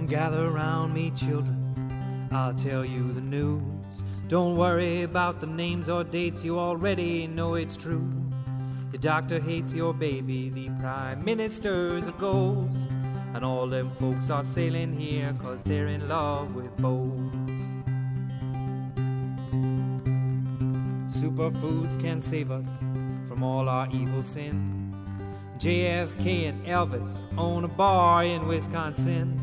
Come gather round me, children, I'll tell you the news. Don't worry about the names or dates, you already know it's true. Your doctor hates your baby, the prime minister's a ghost, and all them folks are sailing here 'cause they're in love with boats. Superfoods can save us from all our evil sin. JFK and Elvis own a bar in Wisconsin.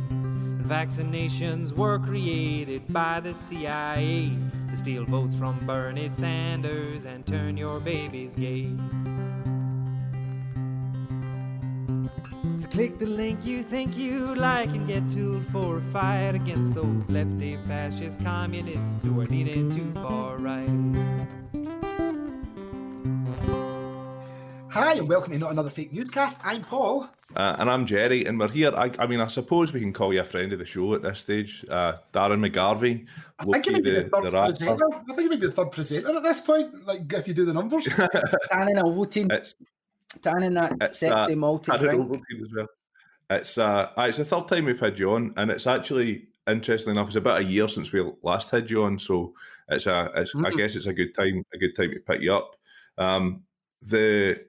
And vaccinations were created by the CIA to steal votes from Bernie Sanders and turn your babies gay. So click the link you think you'd like and get tooled for a fight against those lefty fascist communists who are leaning too far right. Hi and welcome to Not Another Fake Newscast. I'm Paul. And I'm Jerry, and we're here. I mean, I suppose we can call you a friend of the show at this stage. Darren McGarvie. I think you may be the third presenter. I think you may be the third presenter at this point, like if you do the numbers. Dan and Ovaltine. Dan and that sexy malty drink. As well. It's the third time we've had you on, and it's actually, interestingly enough, it's about a year since we last had you on, so I guess it's a good time to pick you up. The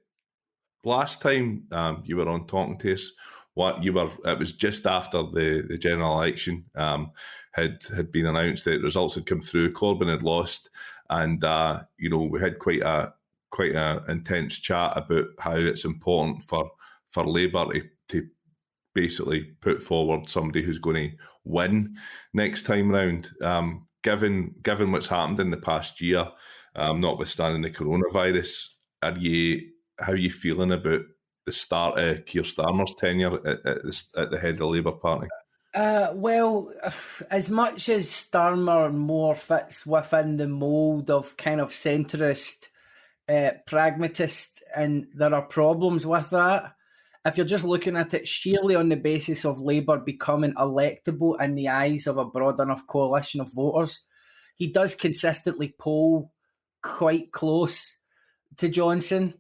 last time you were on talking to us, it was just after the general election had been announced that results had come through. Corbyn had lost, and we had quite a intense chat about how it's important for Labour to basically put forward somebody who's going to win next time round. Given what's happened in the past year, notwithstanding the coronavirus, how are you feeling about the start of Keir Starmer's tenure at the head of the Labour Party? Well, as much as Starmer more fits within the mould of kind of centrist, pragmatist, and there are problems with that, if you're just looking at it sheerly on the basis of Labour becoming electable in the eyes of a broad enough coalition of voters, he does consistently poll quite close to Johnson.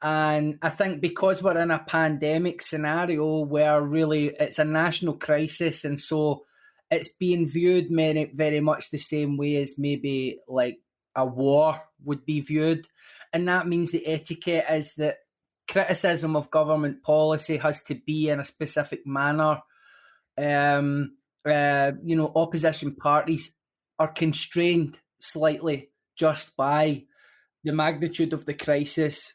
And I think because we're in a pandemic scenario where really it's a national crisis, and so it's being viewed very much the same way as maybe like a war would be viewed. And that means the etiquette is that criticism of government policy has to be in a specific manner. Opposition parties are constrained slightly just by the magnitude of the crisis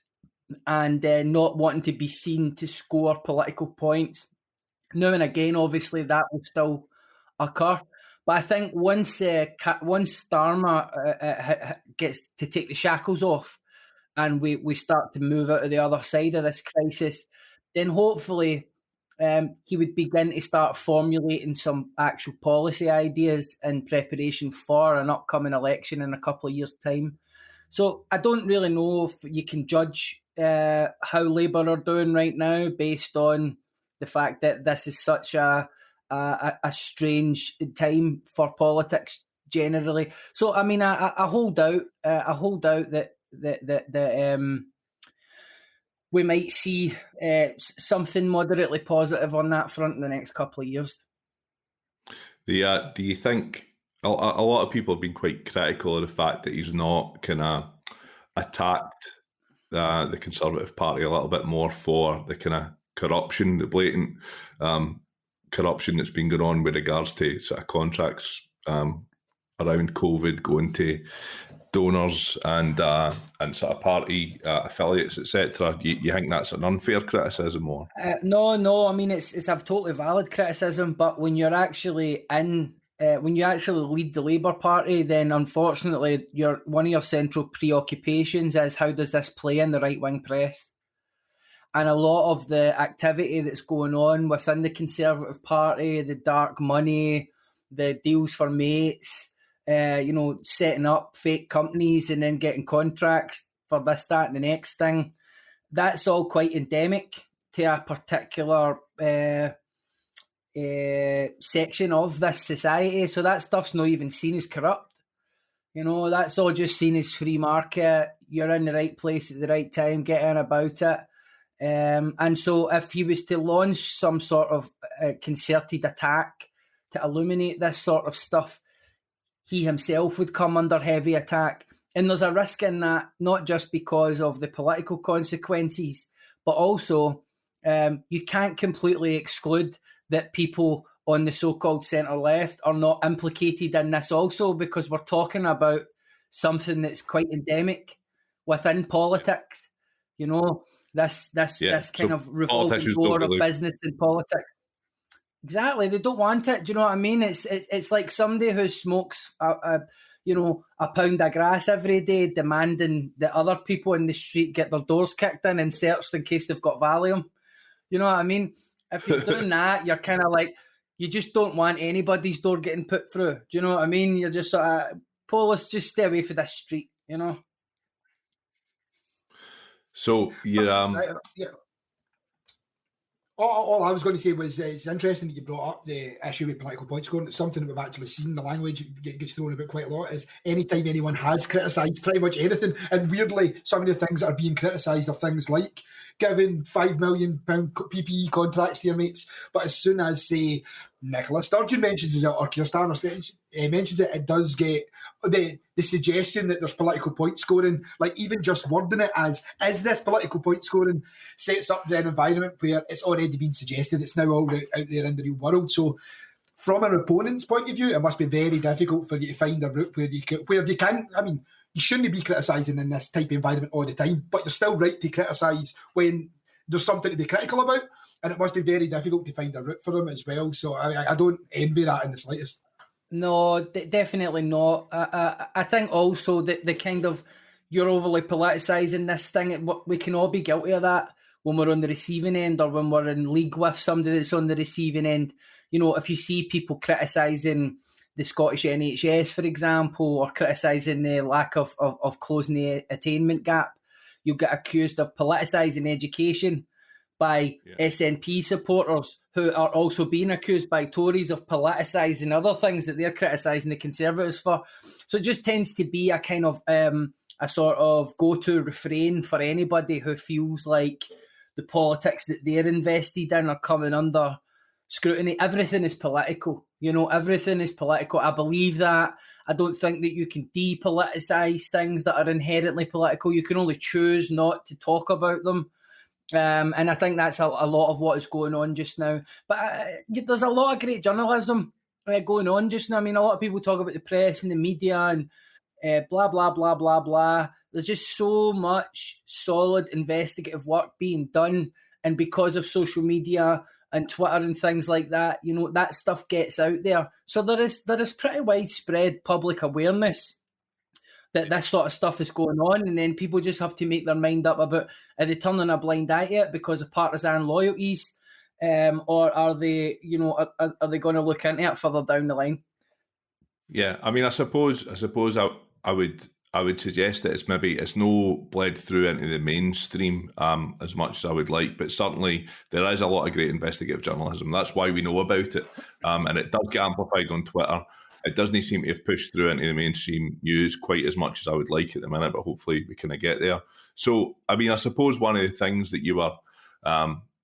and not wanting to be seen to score political points. Now and again, obviously, that will still occur. But I think once Starmer gets to take the shackles off and we start to move out of the other side of this crisis, then hopefully he would begin to start formulating some actual policy ideas in preparation for an upcoming election in a couple of years' time. So I don't really know if you can judge how Labour are doing right now based on the fact that this is such a strange time for politics generally. So I mean, I hold out. I hold out that we might see something moderately positive on that front in the next couple of years. Do you think a lot of people have been quite critical of the fact that he's not kind of attacked the Conservative Party a little bit more for the kind of corruption, the blatant corruption that's been going on with regards to sort of contracts around COVID going to donors and sort of party affiliates, etc. You think that's an unfair criticism, or? No. I mean, it's a totally valid criticism, but when you're actually when you actually lead the Labour Party, then unfortunately, one of your central preoccupations is how does this play in the right-wing press? And a lot of the activity that's going on within the Conservative Party, the dark money, the deals for mates, setting up fake companies and then getting contracts for this, that, and the next thing, that's all quite endemic to a particular section of this society. So that stuff's not even seen as corrupt. That's all just seen as free market. You're in the right place at the right time, get in about it. And so if he was to launch some sort of concerted attack to illuminate this sort of stuff, he himself would come under heavy attack. And there's a risk in that, not just because of the political consequences, but also you can't completely exclude that people on the so-called centre-left are not implicated in this also, because we're talking about something that's quite endemic within politics. You know, this kind of revolving door of business and politics. Exactly, they don't want it. Do you know what I mean? It's like somebody who smokes a pound of grass every day, demanding that other people in the street get their doors kicked in and searched in case they've got Valium. You know what I mean? If you're doing that, you're kind of like, you just don't want anybody's door getting put through. Do you know what I mean? You're just sort of, let's just stay away from this street, you know? So, yeah. All I was going to say was it's interesting that you brought up the issue with political point scoring. It's something that we've actually seen. The language gets thrown about quite a lot. Is anytime anyone has criticised pretty much anything, and weirdly, some of the things that are being criticised are things like giving £5 million PPE contracts to your mates. But as soon as, say, Nicola Sturgeon mentions it, or Keir Starmer mentions it, it does get the suggestion that there's political point scoring, like even just wording it as, is this political point scoring, sets up an environment where it's already been suggested, it's now all out there in the real world. So from an opponent's point of view, it must be very difficult for you to find a route where you can, I mean, you shouldn't be criticising in this type of environment all the time, but you're still right to criticise when there's something to be critical about, and it must be very difficult to find a route for them as well. So I don't envy that in the slightest. No, definitely not. I think also that the kind of, you're overly politicising this thing. We can all be guilty of that when we're on the receiving end, or when we're in league with somebody that's on the receiving end. You know, if you see people criticising the Scottish NHS, for example, or criticising the lack of closing the attainment gap, you'll get accused of politicising education by SNP supporters, who are also being accused by Tories of politicising other things that they're criticising the Conservatives for. So it just tends to be a kind of a sort of go-to refrain for anybody who feels like the politics that they're invested in are coming under scrutiny. Everything is political. You know, everything is political. I believe that. I don't think that you can depoliticise things that are inherently political. You can only choose not to talk about them. And I think that's a lot of what is going on just now. But there's a lot of great journalism going on just now. I mean, a lot of people talk about the press and the media and blah, blah, blah, blah, blah. There's just so much solid investigative work being done. And because of social media and Twitter and things like that, you know, that stuff gets out there. So there is pretty widespread public awareness that this sort of stuff is going on, and then people just have to make their mind up about, are they turning a blind eye to it because of partisan loyalties, or are they, you know, are they going to look into it further down the line? Yeah, I mean, I suppose I would suggest that it's no bled through into the mainstream as much as I would like, but certainly there is a lot of great investigative journalism. That's why we know about it, and it does get amplified on Twitter. It doesn't seem to have pushed through into the mainstream news quite as much as I would like at the minute, but hopefully we can get there. So, I mean, I suppose one of the things that you were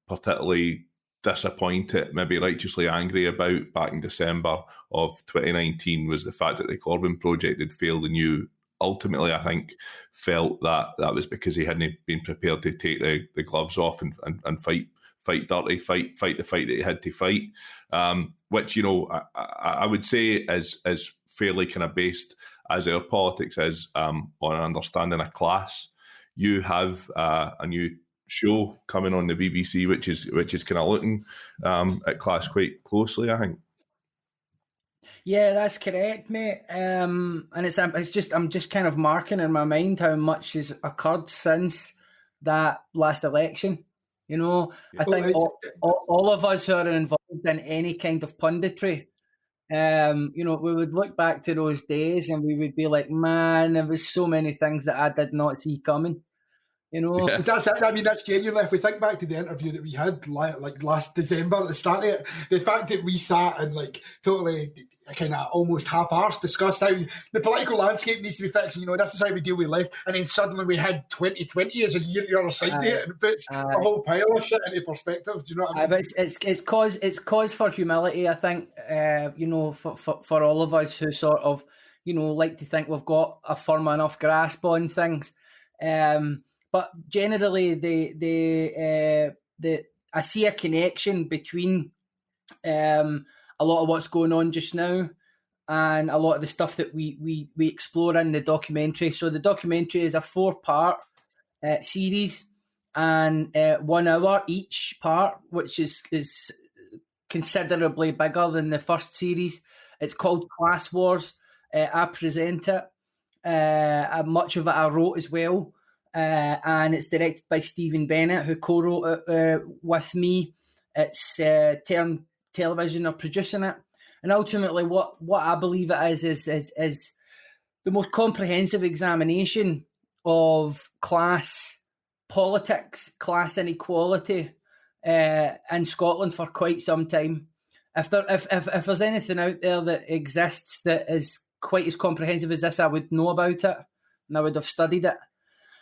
particularly disappointed, maybe righteously angry about back in December of 2019 was the fact that the Corbyn project had failed, and you ultimately, I think, felt that was because he hadn't been prepared to take the gloves off and fight dirty, fight the fight that he had to fight, which, you know, I would say is fairly kind of based, as our politics is, on an understanding of class. You have a new show coming on the BBC, which is kind of looking at class quite closely, I think. Yeah, that's correct, mate. And it's just, I'm just kind of marking in my mind how much has occurred since that last election. You know, I think all of us who are involved in any kind of punditry, you know, we would look back to those days and we would be like, man, there was so many things that I did not see coming. You know, Yeah. But that's it. I mean, that's genuinely, if we think back to the interview that we had like last December at the start of it, the fact that we sat and like totally kind of almost half-arsed discussed how the political landscape needs to be fixed. You know, this is how we deal with life. And then suddenly we had 2020 as a year the other side of it, and it puts a whole pile of shit into perspective. Do you know what I mean? But it's cause for humility, I think. You know, for all of us who sort of, you know, like to think we've got a firm enough grasp on things. But generally, I see a connection between a lot of what's going on just now and a lot of the stuff that we explore in the documentary. So the documentary is a 4-part series, and 1 hour each part, which is considerably bigger than the first series. It's called Class Wars. I present it. Much of it I wrote as well. And it's directed by Stephen Bennett, who co-wrote it with me. It's Turn Television are producing it. And ultimately what I believe it is the most comprehensive examination of class politics, class inequality in Scotland for quite some time. If there's anything out there that exists that is quite as comprehensive as this, I would know about it and I would have studied it.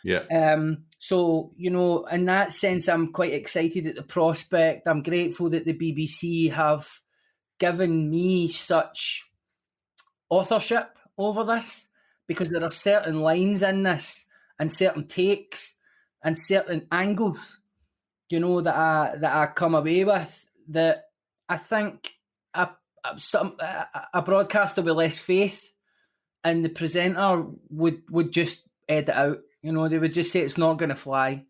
Yeah. So, you know, in that sense, I'm quite excited at the prospect. I'm grateful that the BBC have given me such authorship over this, because there are certain lines in this and certain takes and certain angles, you know, that I come away with that I think a broadcaster with less faith in the presenter would just edit out. You know, they would just say it's not going to fly.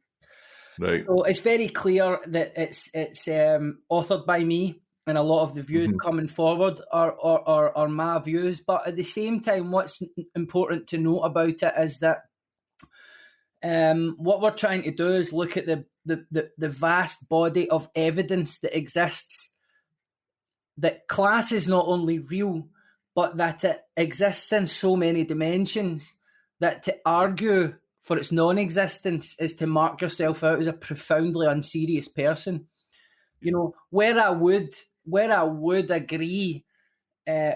Right. So it's very clear that it's authored by me, and a lot of the views coming forward are my views. But at the same time, what's important to note about it is that what we're trying to do is look at the vast body of evidence that exists, that class is not only real, but that it exists in so many dimensions, that to argue for its non-existence is to mark yourself out as a profoundly unserious person. You know, where I would agree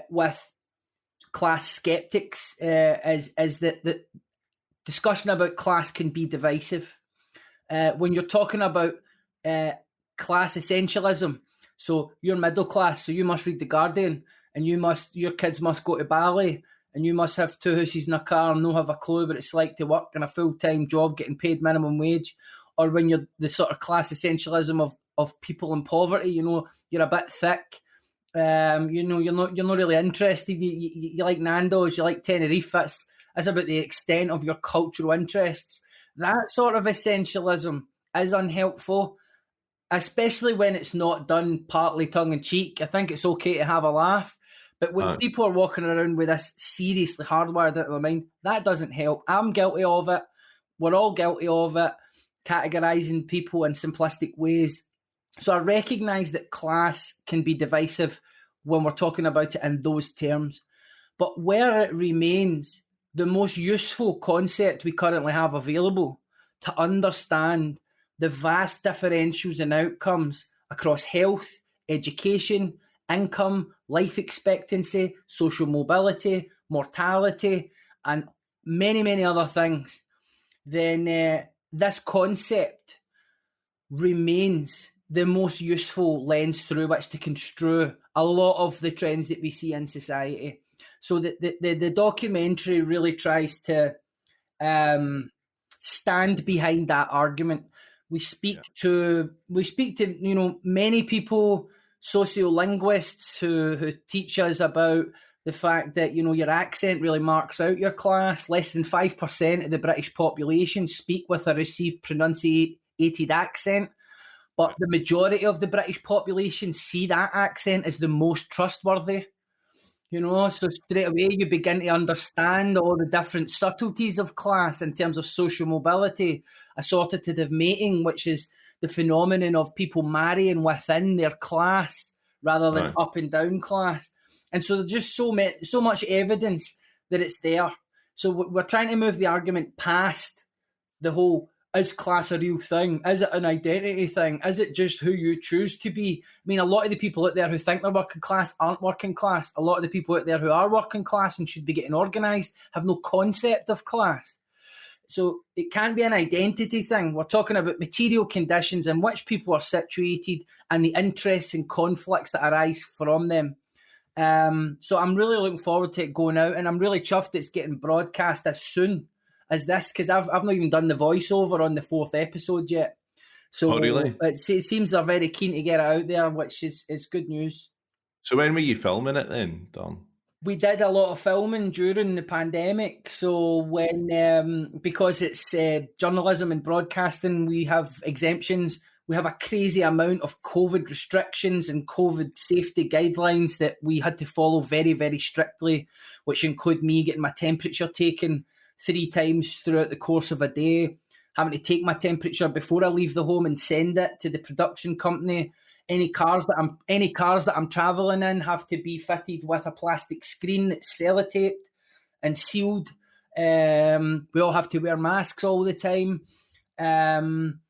with class skeptics is that the discussion about class can be divisive. When you're talking about class essentialism, so you're middle class, so you must read The Guardian, and your kids must go to ballet, and you must have 2 houses and a car and not have a clue what it's like to work in a full-time job getting paid minimum wage. Or when you're the sort of class essentialism of people in poverty, you know, you're a bit thick, you know, you're not really interested. You like Nando's, you like Tenerife. That's about the extent of your cultural interests. That sort of essentialism is unhelpful, especially when it's not done partly tongue-in-cheek. I think it's okay to have a laugh. But when people are walking around with this seriously hardwired into their mind, that doesn't help. I'm guilty of it. We're all guilty of it, categorising people in simplistic ways. So I recognise that class can be divisive when we're talking about it in those terms. But where it remains the most useful concept we currently have available to understand the vast differentials in outcomes across health, education, income, life expectancy, social mobility, mortality, and many, many other things, then this concept remains the most useful lens through which to construe a lot of the trends that we see in society. So the documentary really tries to stand behind that argument. We speak to you know, many people, sociolinguists who teach us about the fact that, you know, your accent really marks out your class. Less than 5% of the British population speak with a received pronunciated accent, but the majority of the British population see that accent as the most trustworthy. You know, so straight away you begin to understand all the different subtleties of class in terms of social mobility, assortative mating, which is the phenomenon of people marrying within their class rather than up and down class. And so there's just so much evidence that it's there. So we're trying to move the argument past the whole is class a real thing? Is it an identity thing? Is it just who you choose to be? I mean, a lot of the people out there who think they're working class aren't working class. A lot of the people out there who are working class and should be getting organised have no concept of class. So it can be an identity thing. We're talking about material conditions in which people are situated and the interests and conflicts that arise from them. So I'm really looking forward to it going out, and I'm really chuffed it's getting broadcast as soon as this, because I've not even done the voiceover on the 4th episode yet. So really? It seems they're very keen to get it out there, which is good news. So when were you filming it then, Darren? We did a lot of filming during the pandemic. So when, because it's journalism and broadcasting, we have exemptions. We have a crazy amount of COVID restrictions and COVID safety guidelines that we had to follow very, very strictly, which include me getting my temperature taken 3 times throughout the course of a day, having to take my temperature before I leave the home and send it to the production company. Any cars that I'm travelling in have to be fitted with a plastic screen that's sellotaped and sealed. We all have to wear masks all the time. And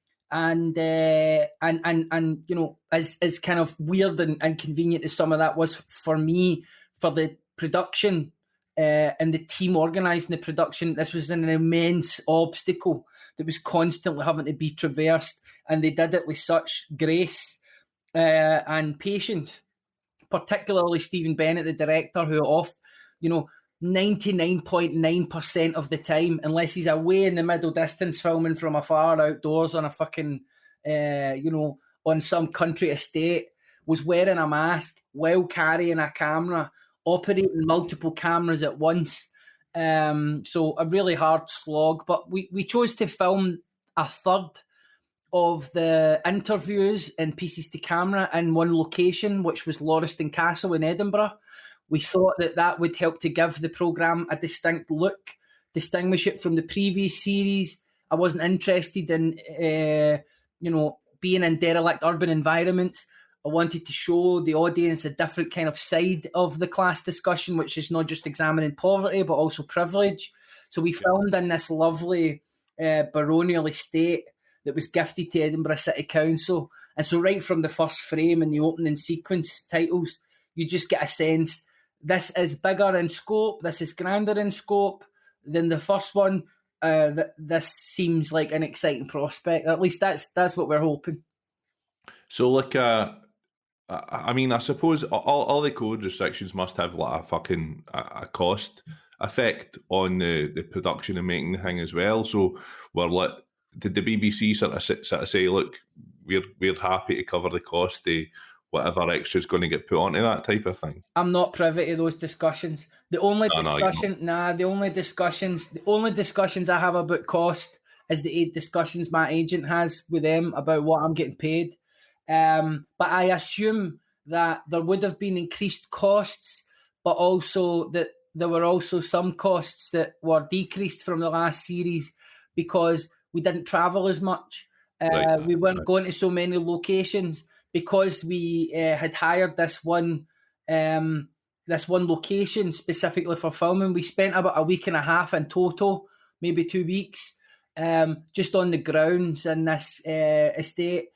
you know, as kind of weird and inconvenient as some of that was for me, for the production and the team organising the production, this was an immense obstacle that was constantly having to be traversed, and they did it with such grace and patience. Particularly Stephen Bennett, the director, who 99.9% of the time, unless he's away in the middle distance filming from afar outdoors on a fucking, on some country estate, was wearing a mask while carrying a camera, operating multiple cameras at once. So a really hard slog. But we chose to film a third of the interviews and pieces to camera in one location, which was Lauriston Castle in Edinburgh. We thought that would help to give the programme a distinct look, distinguish it from the previous series. I wasn't interested in, being in derelict urban environments. I wanted to show the audience a different kind of side of the class discussion, which is not just examining poverty, but also privilege. So we filmed in this lovely baronial estate that was gifted to Edinburgh City Council. And so right from the first frame and the opening sequence titles, you just get a sense this is bigger in scope, this is grander in scope than the first one. This seems like an exciting prospect. At least that's what we're hoping. So, I mean, I suppose all the code restrictions must have like a cost effect on the production and making the thing as well. So, did the BBC sort of say, look, we're happy to cover the cost of whatever extra is going to get put onto that type of thing? I'm not privy to those discussions. The only discussions I have about cost is the discussions my agent has with them about what I'm getting paid. But I assume that there would have been increased costs, but also that there were also some costs that were decreased from the last series because we didn't travel as much. We weren't going to so many locations because we had hired this one location specifically for filming. We spent about a week and a half in total, maybe 2 weeks, just on the grounds in this estate.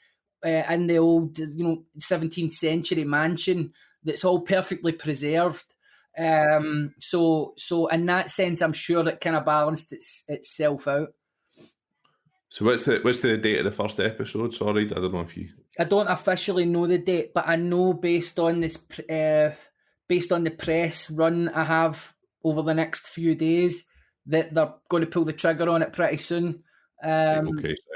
In the old, 17th century mansion that's all perfectly preserved. So in that sense, I'm sure it kind of balanced itself out. So what's the date of the first episode? Sorry, I don't know if you... I don't officially know the date, but I know based on the press run I have over the next few days that they're going to pull the trigger on it pretty soon.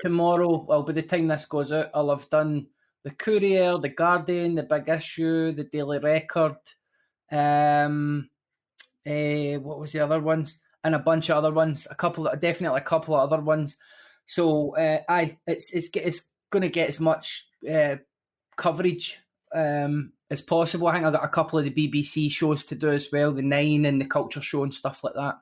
Tomorrow, well, by the time this goes out, I'll have done the Courier, the Guardian, the Big Issue, the Daily Record, what was the other ones, and a bunch of other ones. Definitely a couple of other ones. So, it's going to get as much coverage as possible. I think I got a couple of the BBC shows to do as well, the 9 and the Culture Show and stuff like that.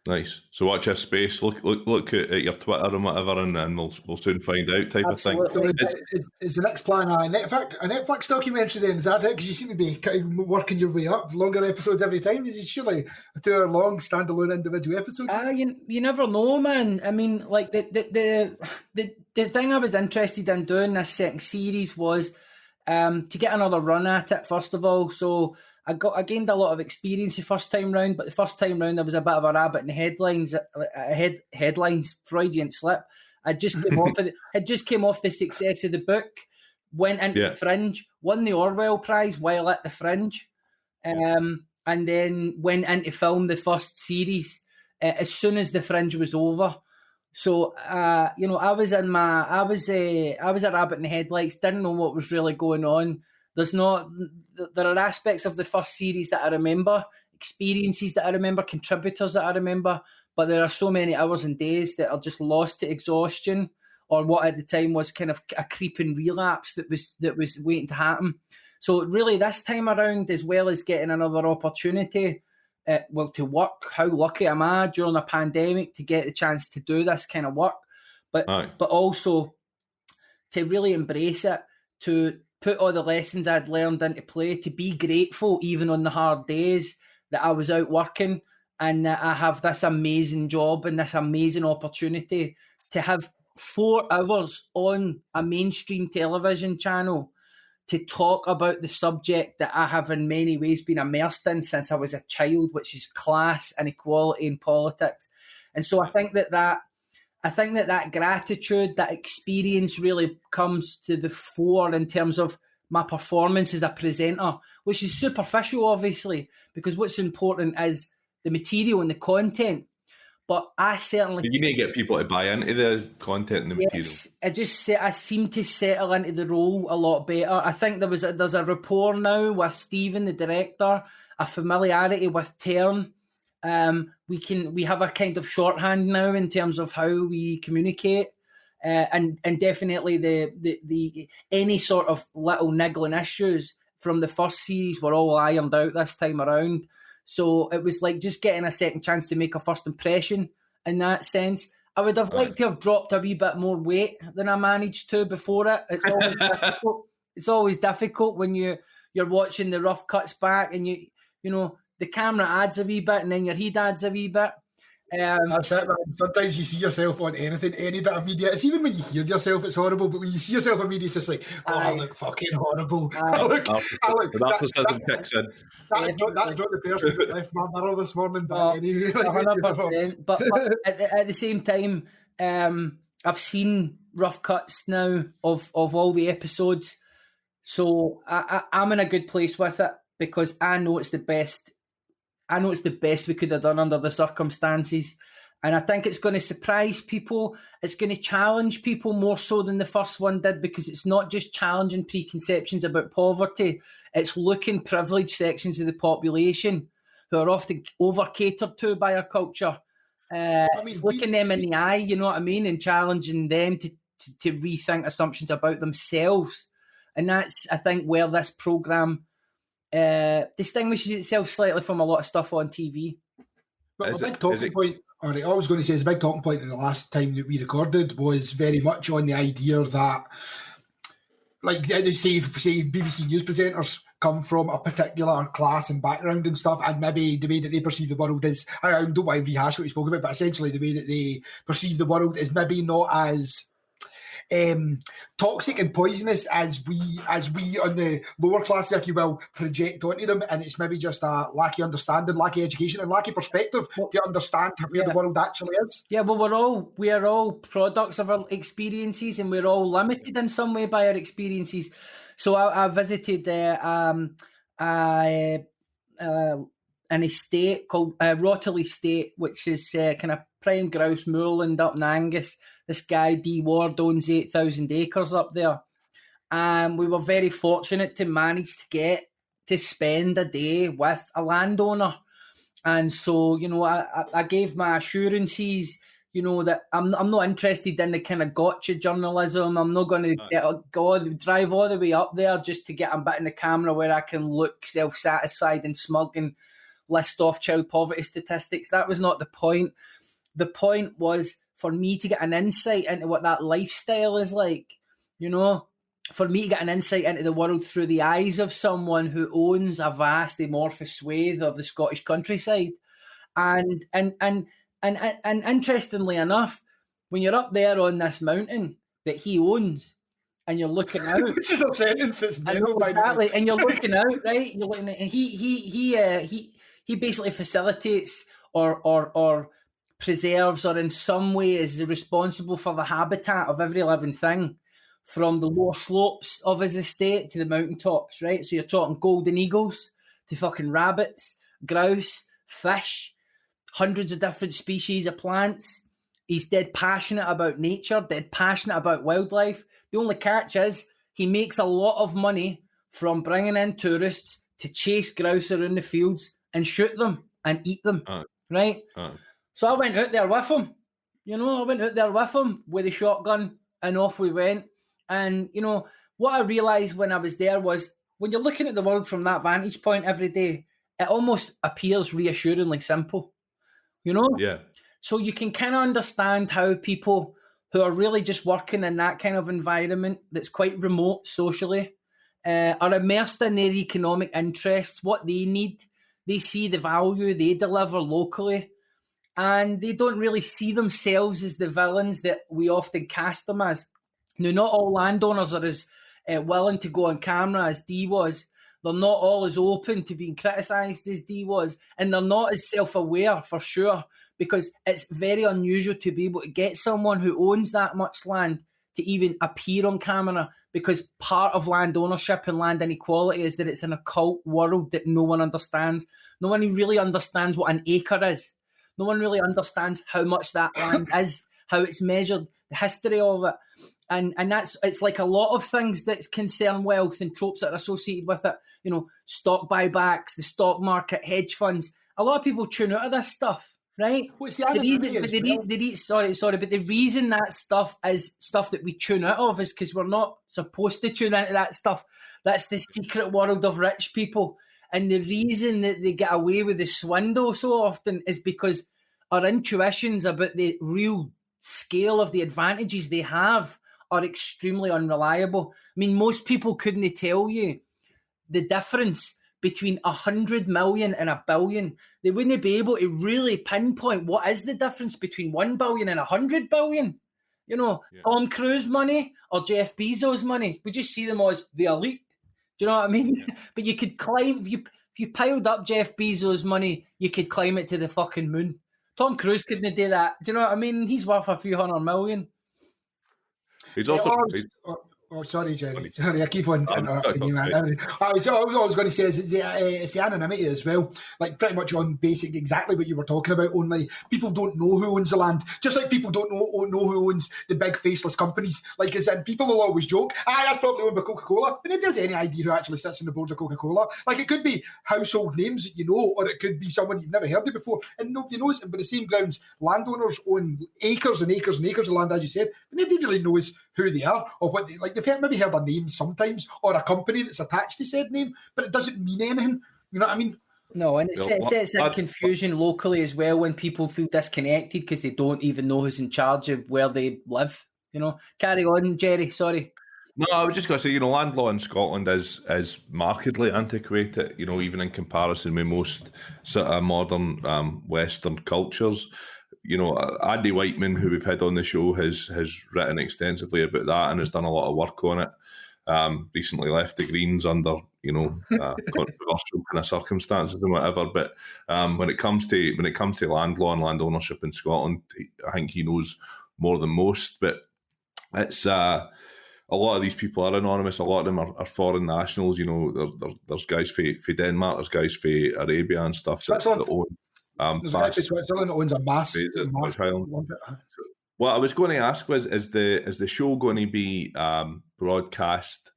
Nice. So watch your space. Look at your Twitter and whatever, and we'll soon find out. Type Absolutely. of thing. Is the next plan a Netflix documentary then? Is that it? Because you seem to be kind of working your way up, longer episodes every time. Is it surely a 2-hour-long standalone individual episode? You never know, man. I mean, like the thing I was interested in doing this second series was to get another run at it. First of all, so I gained a lot of experience the first time round, but the first time round I was a bit of a rabbit in the headlines, Freudian slip. I just came off the success of the book, went into the Fringe, won the Orwell Prize while at the Fringe, and then went in to film the first series as soon as the Fringe was over. So I was a rabbit in the headlights, didn't know what was really going on. There are aspects of the first series that I remember, experiences that I remember, contributors that I remember, but there are so many hours and days that are just lost to exhaustion, or what at the time was kind of a creeping relapse that was waiting to happen. So really this time around, as well as getting another opportunity, to work, how lucky am I during a pandemic to get the chance to do this kind of work, but also to really embrace it, to put all the lessons I'd learned into play, to be grateful even on the hard days that I was out working and that I have this amazing job and this amazing opportunity to have 4 hours on a mainstream television channel to talk about the subject that I have in many ways been immersed in since I was a child, which is class and equality in politics. And so I think that gratitude, that experience really comes to the fore in terms of my performance as a presenter, which is superficial, obviously, because what's important is the material and the content. But I certainly... You need to get people to buy into the content and the material. I seem to settle into the role a lot better. I think there's a rapport now with Stephen, the director, a familiarity with Darren. We have a kind of shorthand now in terms of how we communicate, and definitely the any sort of little niggling issues from the first series were all ironed out this time around. So it was like just getting a second chance to make a first impression in that sense. I would have liked to have dropped a wee bit more weight than I managed to before it. It's always difficult. It's always difficult when you're watching the rough cuts back and you know the camera adds a wee bit and then your head adds a wee bit. That's it, man. Sometimes you see yourself on any bit of media. It's even when you hear yourself, it's horrible. But when you see yourself on media, it's just like, I look fucking horrible. That's not the person that left my mirror this morning. But anyway, 100%. But at the same time, I've seen rough cuts now of all the episodes, so I'm in a good place with it because I know it's the best. I know it's the best we could have done under the circumstances. And I think it's going to surprise people. It's going to challenge people more so than the first one did, because it's not just challenging preconceptions about poverty. It's looking privileged sections of the population who are often over-catered to by our culture. It's looking them in the eye, you know what I mean, and challenging them to rethink assumptions about themselves. And that's, I think, where this programme distinguishes itself slightly from a lot of stuff on TV. But a big talking point, or I was going to say, is a big talking point in the last time that we recorded was very much on the idea that, like they say BBC news presenters come from a particular class and background and stuff, and maybe the way that they perceive the world is, I don't want to rehash what we spoke about, but essentially the way that they perceive the world is maybe not as toxic and poisonous as we on the lower classes, if you will, project onto them, and it's maybe just a lack of understanding, lack of education, and lack of perspective to understand where the world actually is. Yeah, well, we are all products of our experiences, and we're all limited in some way by our experiences. So I visited an estate called Rottley Estate, which is kind of prime grouse moorland up in Angus. This guy, D. Ward, owns 8,000 acres up there. And we were very fortunate to manage to get to spend a day with a landowner. And so, you know, I gave my assurances, you know, that I'm not interested in the kind of gotcha journalism. I'm not going to drive all the way up there just to get a bit in the camera where I can look self-satisfied and smug and list off child poverty statistics. That was not the point. The point was for me to get an insight into what that lifestyle is like, you know, for me to get an insight into the world through the eyes of someone who owns a vast amorphous swathe of the Scottish countryside. And interestingly enough, when you're up there on this mountain that he owns, and you're looking out, This is a sentence that's mental, by the way. exactly, and you're looking out, right? You're looking at, and he basically facilitates or preserves or in some way is responsible for the habitat of every living thing, from the lower slopes of his estate to the mountaintops, right? So you're talking golden eagles to fucking rabbits, grouse, fish, hundreds of different species of plants. He's dead passionate about nature, dead passionate about wildlife. The only catch is he makes a lot of money from bringing in tourists to chase grouse around the fields and shoot them and eat them, right? So I went out there with him. You know, I went out there with him with a shotgun and off we went. And, you know, what I realised when I was there was when you're looking at the world from that vantage point every day, it almost appears reassuringly simple, you know? Yeah. So you can kind of understand how people who are really just working in that kind of environment that's quite remote socially are immersed in their economic interests, what they need. They see the value they deliver locally, and they don't really see themselves as the villains that we often cast them as. Now, not all landowners are as willing to go on camera as Dee was. They're not all as open to being criticised as Dee was, and they're not as self-aware, for sure, because it's very unusual to be able to get someone who owns that much land to even appear on camera, because part of land ownership and land inequality is that it's an occult world that no one understands. No one really understands what an acre is. No one really understands how much that land is, how it's measured, the history of it. And it's like a lot of things that concern wealth and tropes that are associated with it. You know, stock buybacks, the stock market, hedge funds. A lot of people tune out of this stuff, right? What's the reason? But the reason that stuff is stuff that we tune out of is because we're not supposed to tune into that stuff. That's the secret world of rich people. And the reason that they get away with the swindle so often is because our intuitions about the real scale of the advantages they have are extremely unreliable. I mean, most people couldn't tell you the difference between 100 million and a billion. They wouldn't be able to really pinpoint what is the difference between 1 billion and 100 billion. You know, Tom Cruise money or Jeff Bezos money. We just see them as the elite. Do you know what I mean? Yeah. But you could climb, if you piled up Jeff Bezos money, you could climb it to the fucking moon. Tom Cruise couldn't do that. Do you know what I mean? He's worth a few $100 million. He's also... sorry, Jerry. Sorry, I keep on interrupting you, man. I was going to say is it's the anonymity as well. Like pretty much on basic, exactly what you were talking about. Only people don't know who owns the land, just like people don't know who owns the big faceless companies. Like, as in, people will always joke, that's probably owned by Coca-Cola, but nobody has any idea who actually sits on the board of Coca-Cola. Like, it could be household names that you know, or it could be someone you've never heard of before, and nobody knows. And by the same grounds, landowners own acres and acres and acres of land, as you said, but nobody really knows who they are or what they like. They've maybe heard a name sometimes or a company that's attached to said name, but it doesn't mean anything. You know what I mean? No, and it sets that confusion locally as well when people feel disconnected because they don't even know who's in charge of where they live. You know, carry on, Jerry. Sorry. No, I was just going to say, you know, land law in Scotland is markedly antiquated, you know, even in comparison with most sort of modern Western cultures. You know, Andy Whiteman, who we've had on the show, has written extensively about that and has done a lot of work on it. Recently left the Greens under, you know, controversial kind of circumstances and whatever. But when it comes to land law and land ownership in Scotland, I think he knows more than most. But it's a lot of these people are anonymous. A lot of them are foreign nationals. You know, there's guys for Denmark, there's guys for Arabia and stuff that own. Switzerland owns a mass. What I was going to ask was, is the show going to be broadcast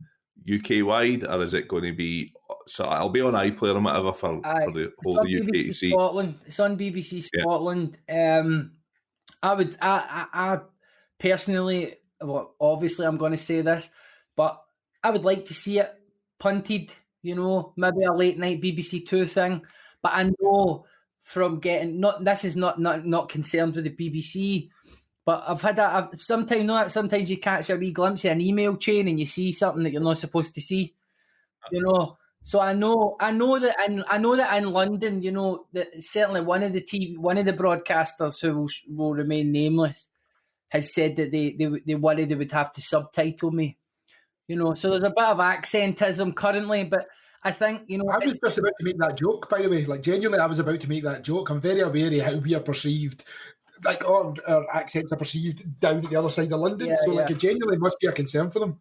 UK wide, or is it going to be? So I'll be on iPlayer or whatever for the whole of the UK to see. Scotland. It's on BBC Scotland. I personally, well, obviously I'm going to say this, but I would like to see it punted. You know, maybe a late night BBC Two thing. But I know from getting this is not concerned with the BBC, but I've sometimes you catch a wee glimpse of an email chain and you see something that you're not supposed to see, you know. So I know that in London, you know, that certainly one of the broadcasters who will remain nameless has said that they worry they would have to subtitle me, you know. So there's a bit of accentism currently, but I think, you know, I was just about to make that joke, by the way. Like, genuinely, I was about to make that joke. I'm very aware of how we are perceived, like our accents are perceived down at the other side of London. So, like, it genuinely must be a concern for them.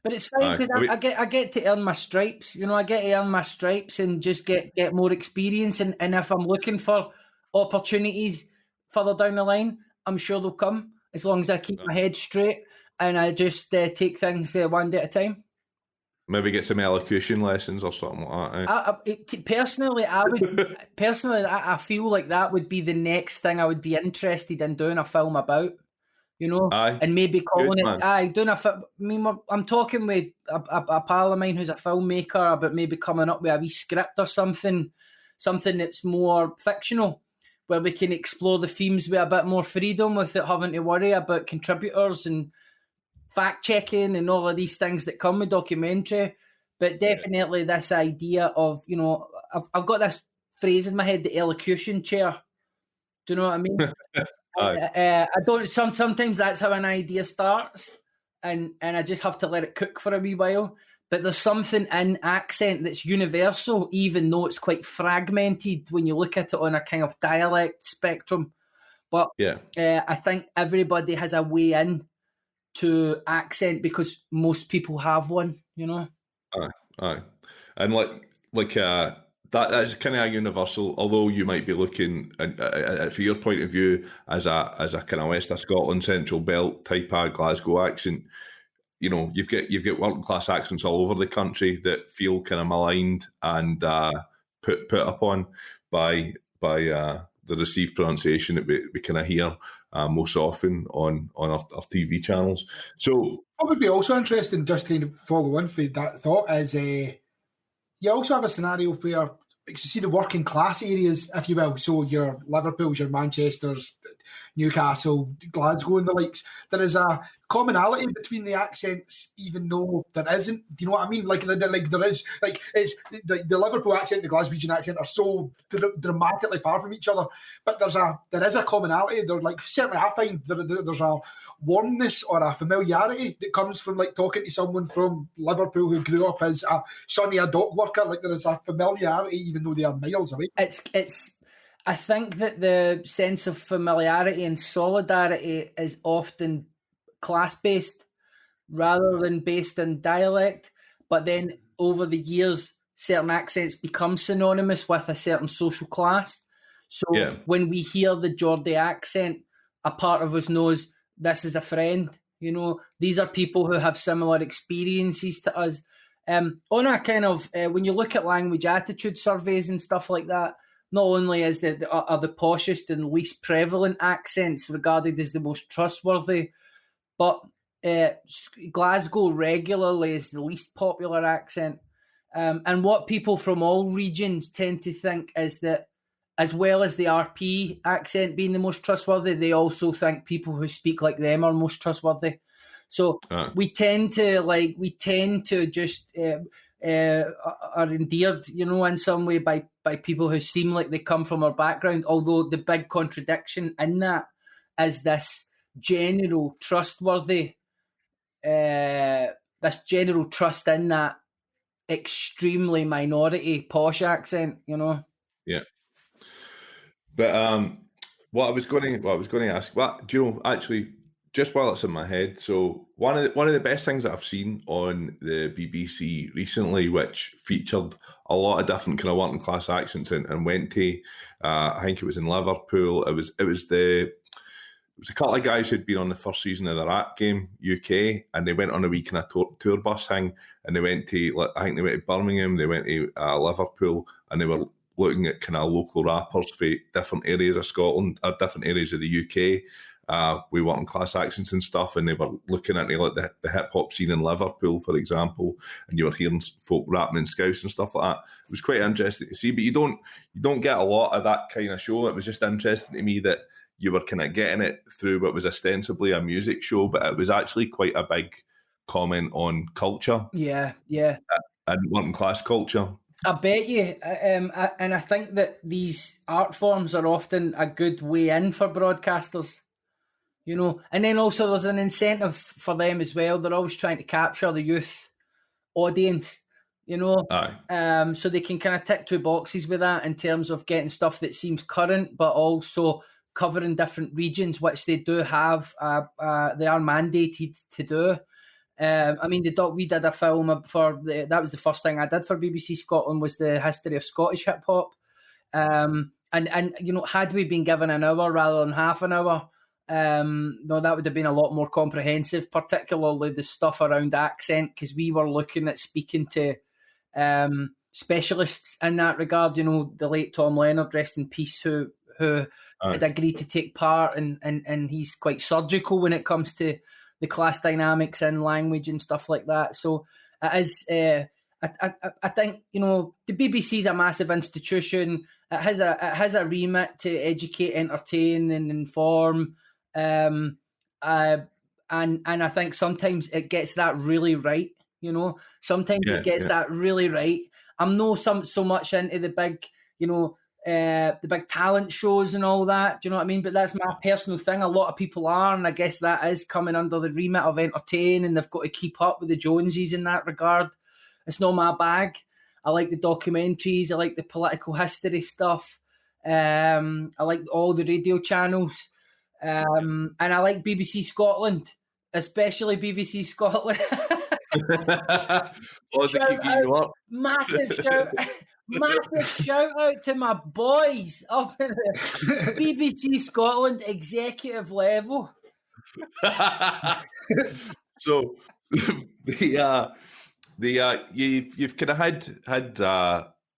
But it's fine because I get to earn my stripes. You know, I get to earn my stripes and just get more experience. And if I'm looking for opportunities further down the line, I'm sure they'll come as long as I keep my head straight and I just take things one day at a time. Maybe get some elocution lessons or something like that. Personally, I feel like that would be the next thing I would be interested in doing a film about. You know, and maybe calling doing a film. I mean, I'm talking with a pal of mine who's a filmmaker about maybe coming up with a wee script or something that's more fictional, where we can explore the themes with a bit more freedom without having to worry about contributors and fact checking and all of these things that come with documentary. But definitely this idea of, you know, I've got this phrase in my head, the elocution chair. Do you know what I mean? I don't. Sometimes that's how an idea starts, and I just have to let it cook for a wee while. But there's something in accent that's universal, even though it's quite fragmented when you look at it on a kind of dialect spectrum. But I think everybody has a way in to accent because most people have one. You know. Aye, and like that's kind of a universal. Although you might be looking for your point of view as a kind of West of Scotland, Central Belt type of Glasgow accent. You know, you've got working class accents all over the country that feel kind of maligned and put upon by the received pronunciation that we kind of hear most often on our TV channels. So what would be also interesting, just to follow on for that thought, is you also have a scenario where, you see the working class areas, if you will, so your Liverpools, your Manchesters, Newcastle, Glasgow and the likes, there is a commonality between the accents, even though there isn't. Do you know what I mean? Like there is, like it's the Liverpool accent, the Glaswegian accent are so dramatically far from each other, but there is a commonality. They're like, certainly I find there's a warmness or a familiarity that comes from like talking to someone from Liverpool who grew up as a sonny a dock worker. Like there is a familiarity, even though they are miles away. I think that the sense of familiarity and solidarity is often class-based rather than based in dialect. But then over the years, certain accents become synonymous with a certain social class. So when we hear the Geordie accent, a part of us knows this is a friend. You know, these are people who have similar experiences to us. On a kind of, when you look at language attitude surveys and stuff like that, not only are the poshest and least prevalent accents regarded as the most trustworthy, but Glasgow regularly is the least popular accent. And what people from all regions tend to think is that, as well as the RP accent being the most trustworthy, they also think people who speak like them are most trustworthy. So we tend to just are endeared, you know, in some way by people who seem like they come from our background. Although the big contradiction in that is this general trustworthy, this general trust in that extremely minority posh accent, you know. Yeah. But what I was going to ask, do you know, actually, just while it's in my head, so one of the best things that I've seen on the BBC recently, which featured a lot of different kind of working class accents and went to, I think it was in Liverpool. It was a couple of guys who'd been on the first season of the Rap Game UK, and they went on a wee kind of tour bus thing, and they went to, I think they went to Birmingham, they went to Liverpool, and they were looking at kind of local rappers for different areas of Scotland or different areas of the UK. with working class accents and stuff, and they were looking at like the hip hop scene in Liverpool, for example, and you were hearing folk rapping in Scouse and stuff like that. It was quite interesting to see, but you don't get a lot of that kind of show. It was just interesting to me that you were kind of getting it through what was ostensibly a music show, but it was actually quite a big comment on culture. Yeah. And working class culture. I bet you. And I think that these art forms are often a good way in for broadcasters, you know. And then also there's an incentive for them as well. They're always trying to capture the youth audience, you know. Aye. So they can kind of tick two boxes with that in terms of getting stuff that seems current, but also covering different regions, which they do have. They are mandated to do. I mean, we did a film that was the first thing I did for BBC Scotland, was the history of Scottish hip hop. And you know, had we been given an hour rather than half an hour, no, that would have been a lot more comprehensive, particularly the stuff around accent, because we were looking at speaking to specialists in that regard. You know, the late Tom Leonard, rest in peace, who had agreed to take part, and he's quite surgical when it comes to the class dynamics in language and stuff like that. So it is, I think, you know, the BBC is a massive institution. It has a remit to educate, entertain, and inform. And I think sometimes it gets that really right. You know, sometimes it gets that really right. I'm no so much into the big, you know, the big talent shows and all that. Do you know what I mean? But that's my personal thing. A lot of people are, and I guess that is coming under the remit of entertain, and they've got to keep up with the Joneses in that regard. It's not my bag. I like the documentaries. I like the political history stuff. I like all the radio channels. And I like BBC Scotland, especially BBC Scotland. Massive shout out to my boys up at the BBC Scotland executive level. So you've kind of had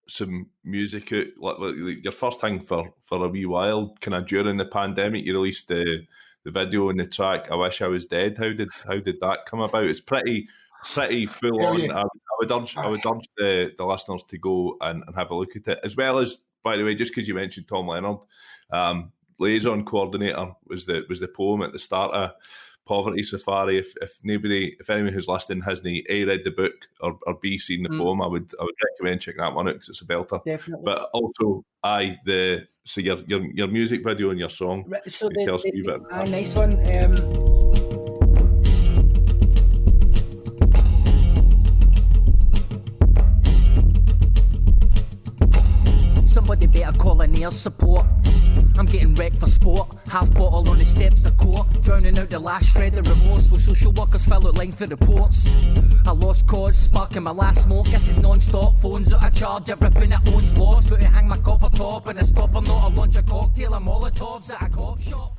some music out, like your first thing for a wee while, kind of during the pandemic. You released the video and the track "I Wish I Was Dead." How did that come about? It's pretty full on. Yeah. I would urge the listeners to go and have a look at it, as well as, by the way, just because you mentioned Tom Leonard, liaison coordinator was the poem at the start of Poverty Safari. If anyone who's listening hasn't A, read the book, or B, seen the poem, I would recommend checking that one out because it's a belter. Definitely. But also, your music video and your song. Right, so tell us a wee bit. Nice one. Somebody better call in air support. I'm getting wrecked for sport. Half bottle on the steps of court. Drowning out the last shred of remorse. With social workers fill out line for reports. I lost cause, sparking my last smoke. This is non-stop, phones out of charge. Everything it owns lost. About to hang my copper top. And a stopper, not a lunch, a cocktail, a Molotovs at a cop shop.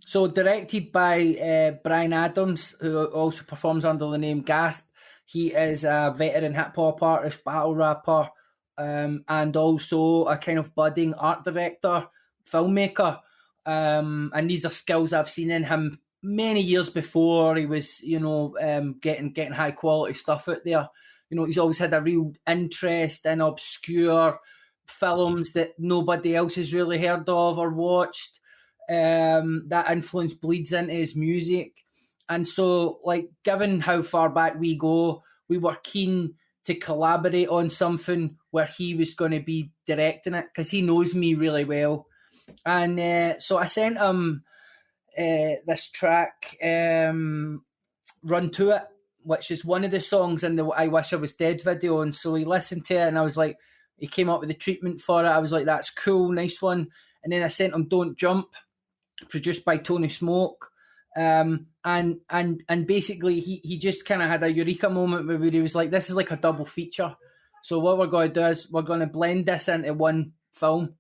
So directed by Brian Adams, who also performs under the name Gasp. He is a veteran hip-hop artist, battle rapper, and also a kind of budding art director, filmmaker, and these are skills I've seen in him many years before he was, you know, getting high quality stuff out there. You know, he's always had a real interest in obscure films that nobody else has really heard of or watched. That influence bleeds into his music, and so, like, given how far back we go, we were keen to collaborate on something where he was going to be directing it, because he knows me really well. And so I sent him this track, Run To It, which is one of the songs in the I Wish I Was Dead video. And so he listened to it, and I was like, he came up with the treatment for it. I was like, that's cool, nice one. And then I sent him Don't Jump, produced by Tony Smoke. And basically he just kind of had a eureka moment where he was like, this is like a double feature. So what we're going to do is we're going to blend this into one film.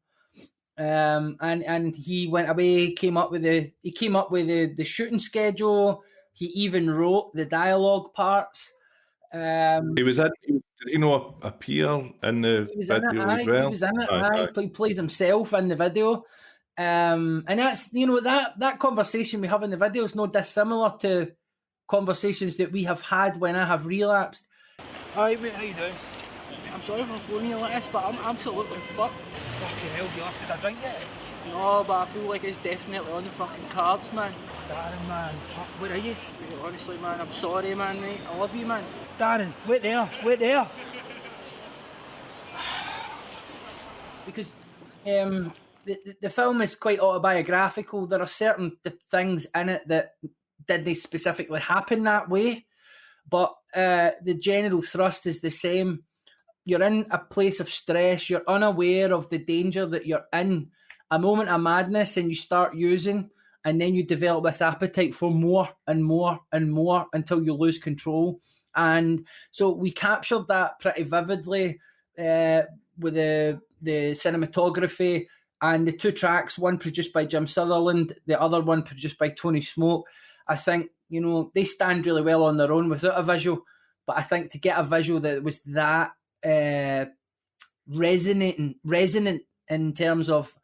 And he went away, came up with the shooting schedule. He even wrote the dialogue parts. He was in. Did he not appear in the video as well? He was in it. He plays himself in the video. And that's, that conversation we have in the video is no dissimilar to conversations that we have had when I have relapsed. Hi mate, how you doing? I'm sorry for phoning you like this, but I'm absolutely fucked. Fucking hell, have you lifted a drink yet? No, but I feel like it's definitely on the fucking cards, man. Darren, man, fuck, where are you? Mate, honestly, man, I'm sorry, man, mate. I love you, man. Darren, wait there, wait there. Because the film is quite autobiographical. There are certain things in it that didn't specifically happen that way, but the general thrust is the same. You're in a place of stress, you're unaware of the danger that you're in, a moment of madness, and you start using, and then you develop this appetite for more and more and more until you lose control. And so we captured that pretty vividly with the cinematography and the two tracks, one produced by Jim Sutherland, the other one produced by Tony Smoke. I think, they stand really well on their own without a visual, but I think to get a visual that was that resonant in terms of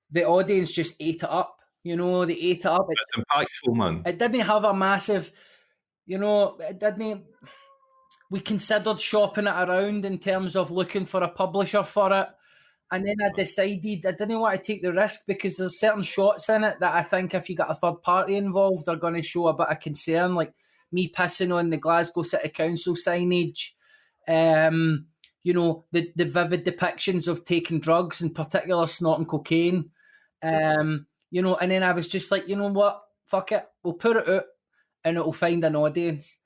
the audience just ate it up, they ate it up. It's impactful, man. It didn't have a massive, it didn't. We considered shopping it around in terms of looking for a publisher for it. And then I decided I didn't want to take the risk because there's certain shots in it that I think if you got a third party involved, they're going to show a bit of concern, like me pissing on the Glasgow City Council signage, the vivid depictions of taking drugs, in particular snorting cocaine, and then I was just like, you know what, fuck it, we'll put it out and it'll find an audience.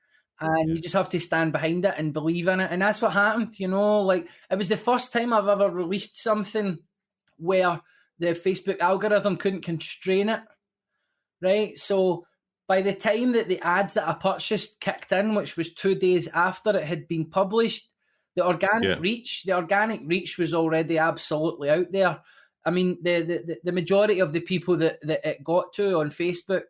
And you just have to stand behind it and believe in it. And that's what happened, Like, it was the first time I've ever released something where the Facebook algorithm couldn't constrain it, right? So by the time that the ads that I purchased kicked in, which was 2 days after it had been published, the organic reach was already absolutely out there. I mean, the majority of the people that it got to on Facebook,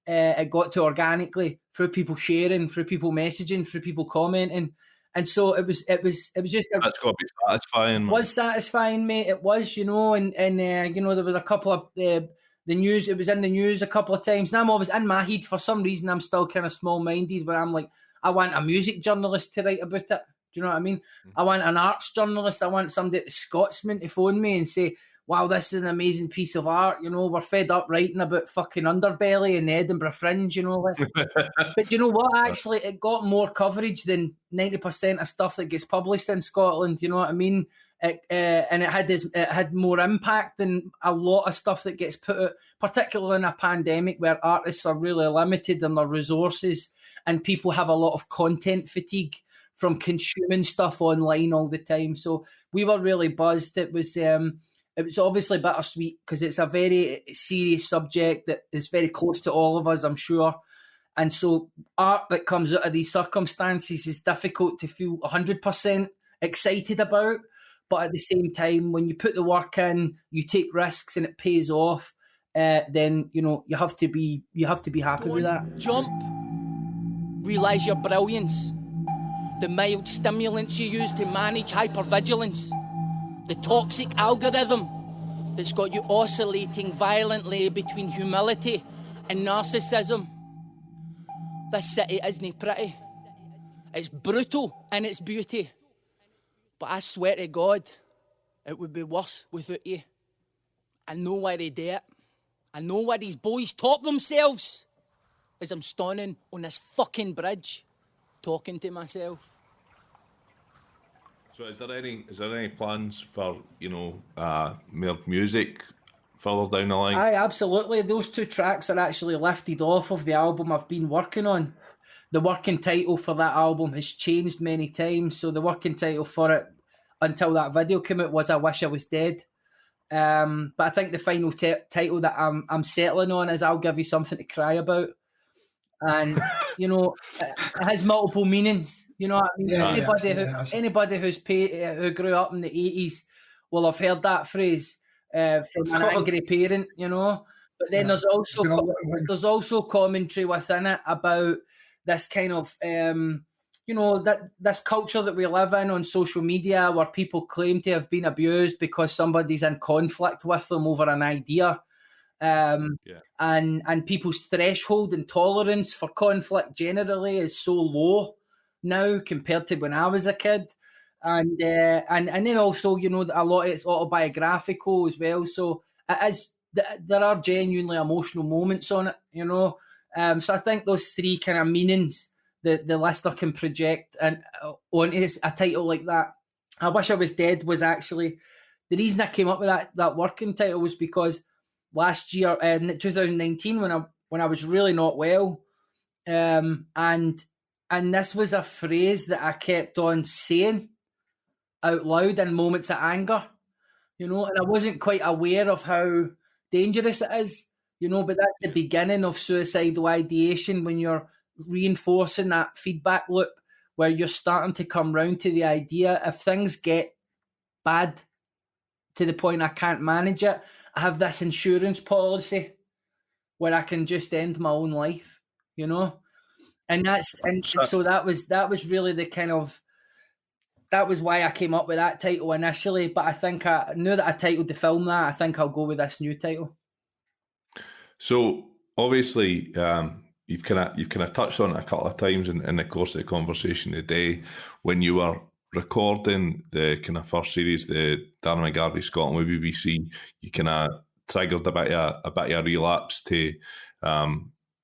it got to organically through people sharing, through people messaging, through people commenting, and so it was just that's got to be satisfying. It was satisfying, mate. It was, and there was a couple of the news. It was in the news a couple of times. And I'm always in my head for some reason. I'm still kind of small minded, where I'm like, I want a music journalist to write about it. Do you know what I mean? I want an arts journalist. I want somebody at the Scotsman to phone me and say, wow, this is an amazing piece of art. We're fed up writing about fucking Underbelly and the Edinburgh Fringe, But you know what? Actually, it got more coverage than 90% of stuff that gets published in Scotland. You know what I mean? And it had more impact than a lot of stuff that gets put out, particularly in a pandemic where artists are really limited in their resources and people have a lot of content fatigue from consuming stuff online all the time. So we were really buzzed. It was obviously bittersweet because it's a very serious subject that is very close to all of us, I'm sure. And so art that comes out of these circumstances is difficult to feel 100% excited about. But at the same time, when you put the work in, you take risks and it pays off, then, you have to be happy with that. Jump. Realise your brilliance. The mild stimulants you use to manage hypervigilance. The toxic algorithm that's got you oscillating violently between humility and narcissism. This city isn't pretty. It's brutal in its beauty. But I swear to God, it would be worse without you. I know why they do it. I know why these boys top themselves as I'm standing on this fucking bridge talking to myself. So is there any plans for more music further down the line? Aye, absolutely. Those two tracks are actually lifted off of the album I've been working on. The working title for that album has changed many times. So the working title for it until that video came out was I Wish I Was Dead. But I think the final title that I'm settling on is I'll Give You Something to Cry About. And, it has multiple meanings. You know what I mean? Yeah, anybody who grew up in the 80s will have heard that phrase from an angry parent, But then there's also commentary within it about this kind of that this culture that we live in on social media where people claim to have been abused because somebody's in conflict with them over an idea. And people's threshold and tolerance for conflict generally is so low now compared to when I was a kid. And then also, a lot of it's autobiographical as well. So there are genuinely emotional moments on it, So I think those three kind of meanings the listener can project and onto a title like that. I Wish I Was Dead was actually the reason I came up with that working title was because last year in 2019 when I was really not well, and this was a phrase that I kept on saying out loud in moments of anger, and I wasn't quite aware of how dangerous it is, but that's the beginning of suicidal ideation when you're reinforcing that feedback loop where you're starting to come round to the idea if things get bad to the point I can't manage it, I have this insurance policy where I can just end my own life, and so that was really the kind of, that was why I came up with that title initially. But I think I knew that I titled the film that. I think I'll go with this new title. So obviously, you've kind of touched on it a couple of times in the course of the conversation today when you were recording the kind of first series, the Darren McGarvie Scotland with BBC. You kind of triggered a bit of a relapse to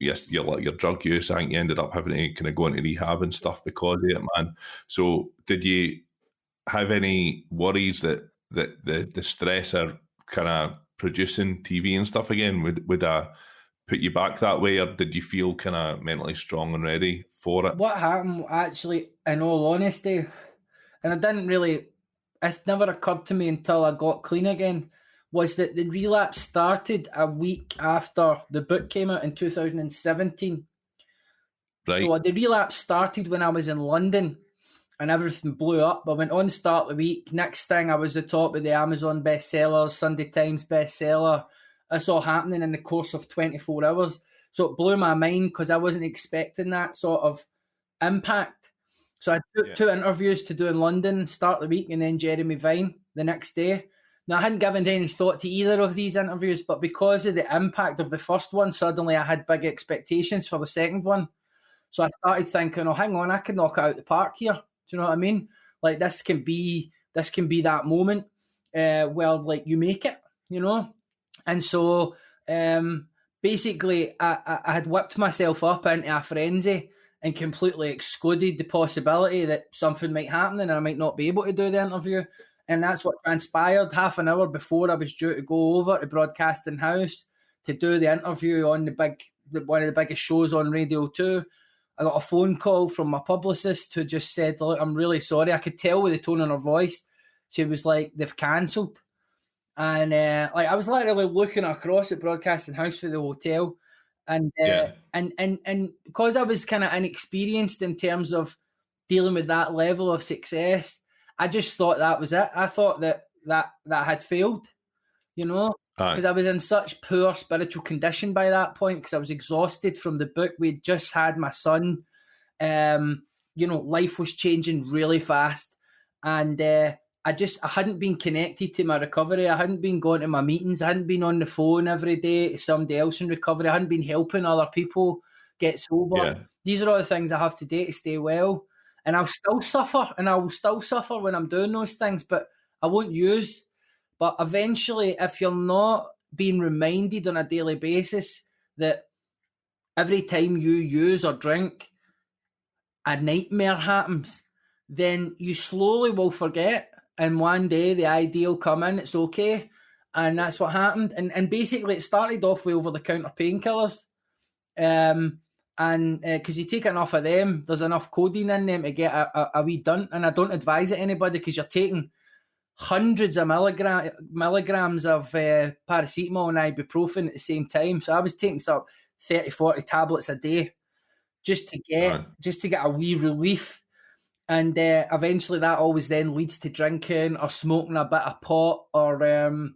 your drug use. I think you ended up having to kind of go into rehab and stuff because of it, man. So did you have any worries that the stress are kind of producing TV and stuff again would put you back that way, or did you feel kind of mentally strong and ready for it? What happened, actually, in all honesty, and it's never occurred to me until I got clean again, was that the relapse started a week after the book came out in 2017. Right. So the relapse started when I was in London and everything blew up. I went on Start the Week. Next thing, I was the top of the Amazon bestsellers, Sunday Times bestseller. It's all happening in the course of 24 hours. So it blew my mind because I wasn't expecting that sort of impact. So I took 2 interviews to do in London, Start the Week, and then Jeremy Vine the next day. Now, I hadn't given any thought to either of these interviews, but because of the impact of the first one, suddenly I had big expectations for the second one. So I started thinking, oh, hang on, I can knock it out the park here. Do you know what I mean? Like, this can be that moment where, like, you make it, And so, basically, I had whipped myself up into a frenzy and completely excluded the possibility that something might happen and I might not be able to do the interview. And that's what transpired. Half an hour before I was due to go over to Broadcasting House to do the interview on one of the biggest shows on Radio 2, I got a phone call from my publicist who just said, look, I'm really sorry. I could tell with the tone in her voice. She was like, they've cancelled. And I was literally looking across at Broadcasting House for the hotel. And and because I was kind of inexperienced in terms of dealing with that level of success, I just thought that was it. I thought that had failed, because I was in such poor spiritual condition by that point because I was exhausted from the book. We'd just had my son. Life was changing really fast. And I hadn't been connected to my recovery. I hadn't been going to my meetings. I hadn't been on the phone every day to somebody else in recovery. I hadn't been helping other people get sober. Yeah. These are all the things I have to do to stay well. And I'll still suffer, and I will still suffer when I'm doing those things, but I won't use. But eventually, if you're not being reminded on a daily basis that every time you use or drink, a nightmare happens, then you slowly will forget. And one day the idea will come in, it's okay. And that's what happened. And basically it started off with over-the-counter painkillers. And because you take enough of them, there's enough codeine in them to get a wee dunt. And I don't advise it to anybody because you're taking hundreds of milligrams of paracetamol and ibuprofen at the same time. So I was taking 30, 40 tablets a day just to get a wee relief. And eventually that always then leads to drinking or smoking a bit of pot or,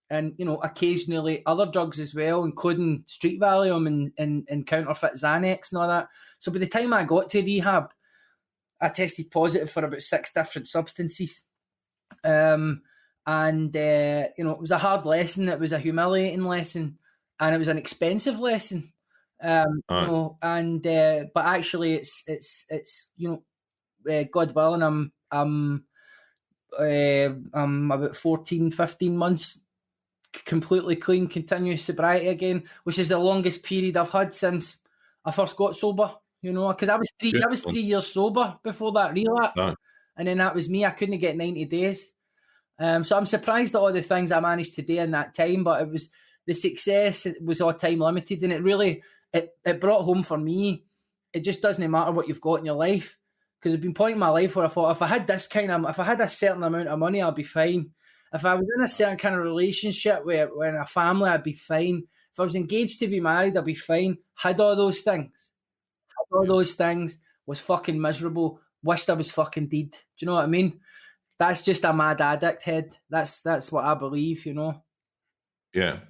occasionally other drugs as well, including street Valium and counterfeit Xanax and all that. So by the time I got to rehab, I tested positive for about 6 different substances. It was a hard lesson. It was a humiliating lesson, and it was an expensive lesson. But actually, it's God willing, I'm about 14, 15 months completely clean, continuous sobriety again, which is the longest period I've had since I first got sober. Because I was 3 years sober before that relapse, and then that was me. I couldn't get 90 days. So I'm surprised at all the things I managed to do in that time, but it was the success. It was all time limited, and it really it brought home for me. It just doesn't matter what you've got in your life, because there's been point in my life where I thought if I had a certain amount of money, I'd be fine. If I was in a certain kind of relationship with a family, I'd be fine. If I was engaged to be married, I'd be fine. Had all those things. Was fucking miserable. Wished I was fucking dead. Do you know what I mean? That's just a mad addict head. That's what I believe, Yeah.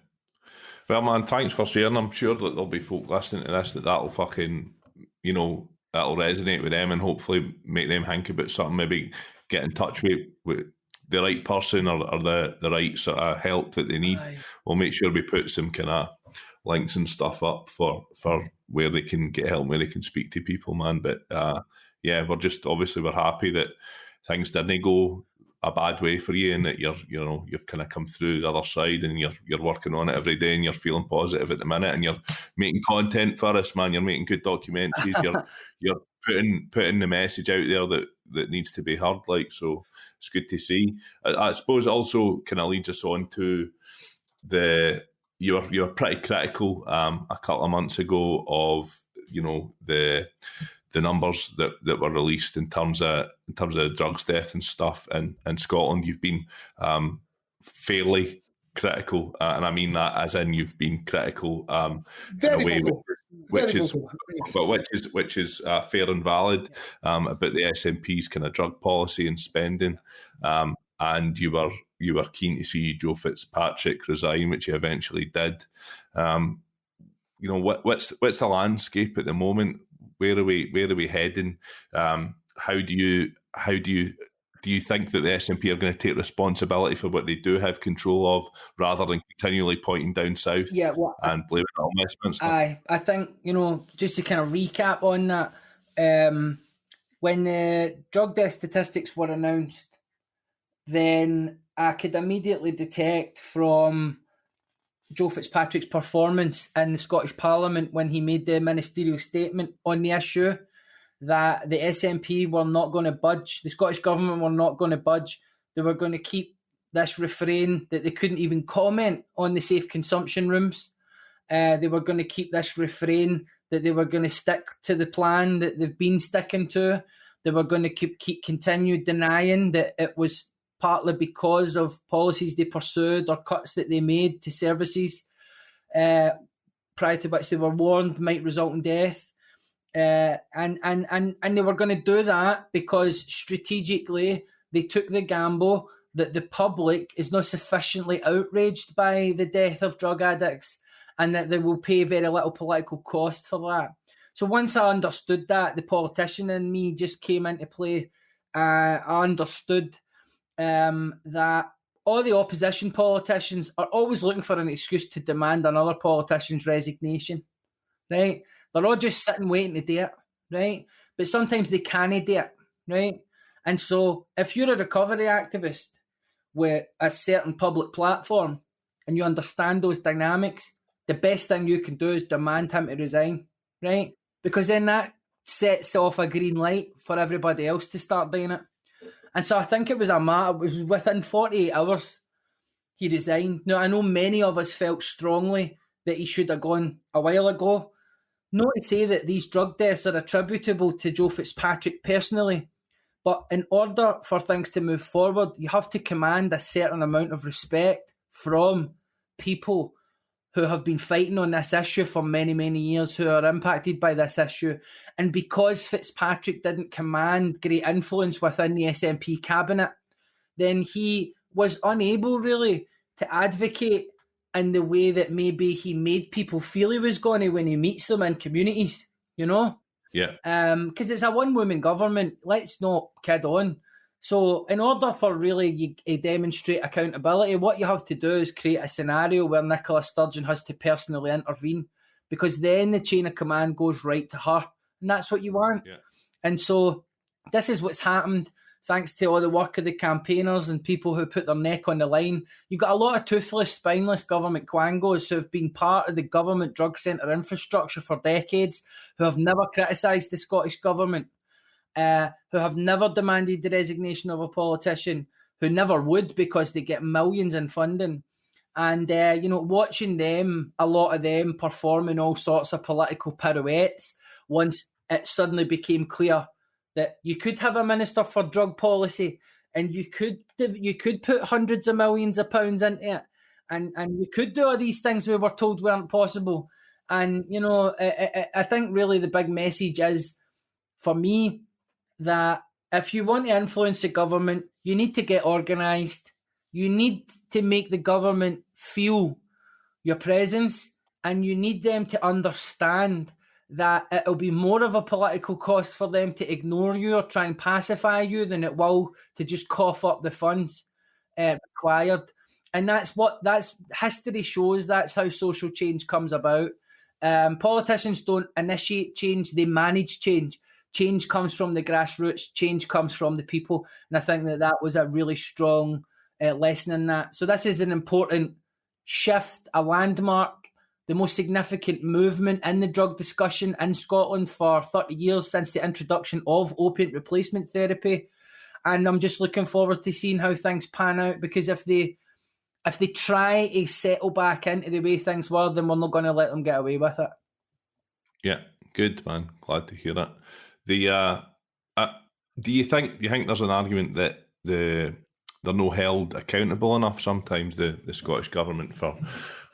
Well, man, thanks for sharing. I'm sure that there'll be folk listening to this that'll fucking, that'll resonate with them and hopefully make them think about something, maybe get in touch with the right person or the right sort of help that they need. Aye. We'll make sure we put some kind of links and stuff up for where they can get help, where they can speak to people, man. But we're happy that things didn't go a bad way for you, and that you've kind of come through the other side, and you're working on it every day, and you're feeling positive at the minute, and you're making content for us, man. You're making good documentaries. you're putting the message out there that needs to be heard. Like, so it's good to see. I suppose it also kind of leads us on to you were pretty critical a couple of months ago of the numbers that were released in terms of drugs death and stuff in Scotland. You've been fairly critical, and I mean that as in you've been critical in a way which is fair and valid about the SNP's kind of drug policy and spending, and you were keen to see Joe Fitzpatrick resign, which he eventually did. What's the landscape at the moment? Where are we heading? How do you think that the SNP are going to take responsibility for what they do have control of, rather than continually pointing down south and blaming it on Westminster? I think, just to kind of recap on that, when the drug death statistics were announced, then I could immediately detect from Joe Fitzpatrick's performance in the Scottish Parliament when he made the ministerial statement on the issue that the SNP were not going to budge. The Scottish Government were not going to budge. They were going to keep this refrain that they couldn't even comment on the safe consumption rooms. They were going to keep this refrain that they were going to stick to the plan that they've been sticking to. They were going to keep continued denying that it was partly because of policies they pursued or cuts that they made to services prior to which they were warned might result in death. And they were going to do that because strategically they took the gamble that the public is not sufficiently outraged by the death of drug addicts and that they will pay very little political cost for that. So once I understood that, the politician in me just came into play. I understood that all the opposition politicians are always looking for an excuse to demand another politician's resignation, right? They're all just sitting waiting to do it, right? But sometimes they can't do it, right? And so if you're a recovery activist with a certain public platform and you understand those dynamics, the best thing you can do is demand him to resign, right? Because then that sets off a green light for everybody else to start doing it. And so I think it was within 48 hours he resigned. Now, I know many of us felt strongly that he should have gone a while ago. Not to say that these drug deaths are attributable to Joe Fitzpatrick personally, but in order for things to move forward, you have to command a certain amount of respect from people who have been fighting on this issue for many, many years, who are impacted by this issue. And because Fitzpatrick didn't command great influence within the SNP cabinet, then he was unable really to advocate in the way that maybe he made people feel he was going to when he meets them in communities, you know? Yeah. Because it's a one-woman government. Let's not kid on. So in order for really you to demonstrate accountability, what you have to do is create a scenario where Nicola Sturgeon has to personally intervene, because then the chain of command goes right to her. And that's what you want. Yeah. And so this is what's happened thanks to all the work of the campaigners and people who put their neck on the line. You've got a lot of toothless, spineless government quangos who have been part of the government drug centre infrastructure for decades, who have never criticised the Scottish government, who have never demanded the resignation of a politician, who never would because they get millions in funding. And, watching them, a lot of them performing all sorts of political pirouettes once it suddenly became clear that you could have a minister for drug policy and you could put hundreds of millions of pounds into it and you could do all these things we were told weren't possible. And, I think really the big message is, for me, that if you want to influence the government, you need to get organised. You need to make the government feel your presence, and you need them to understand that it'll be more of a political cost for them to ignore you or try and pacify you than it will to just cough up the funds required. And that's history shows that's how social change comes about. Politicians don't initiate change, they manage change. Change comes from the grassroots, change comes from the people. And I think that was a really strong lesson in that. So this is an important shift, a landmark, the most significant movement in the drug discussion in Scotland for 30 years since the introduction of opiate replacement therapy. And I'm just looking forward to seeing how things pan out, because if they try to settle back into the way things were, then we're not going to let them get away with it. Yeah, good, man. Glad to hear that. Do you think there's an argument that they're not held accountable enough sometimes, the Scottish government, for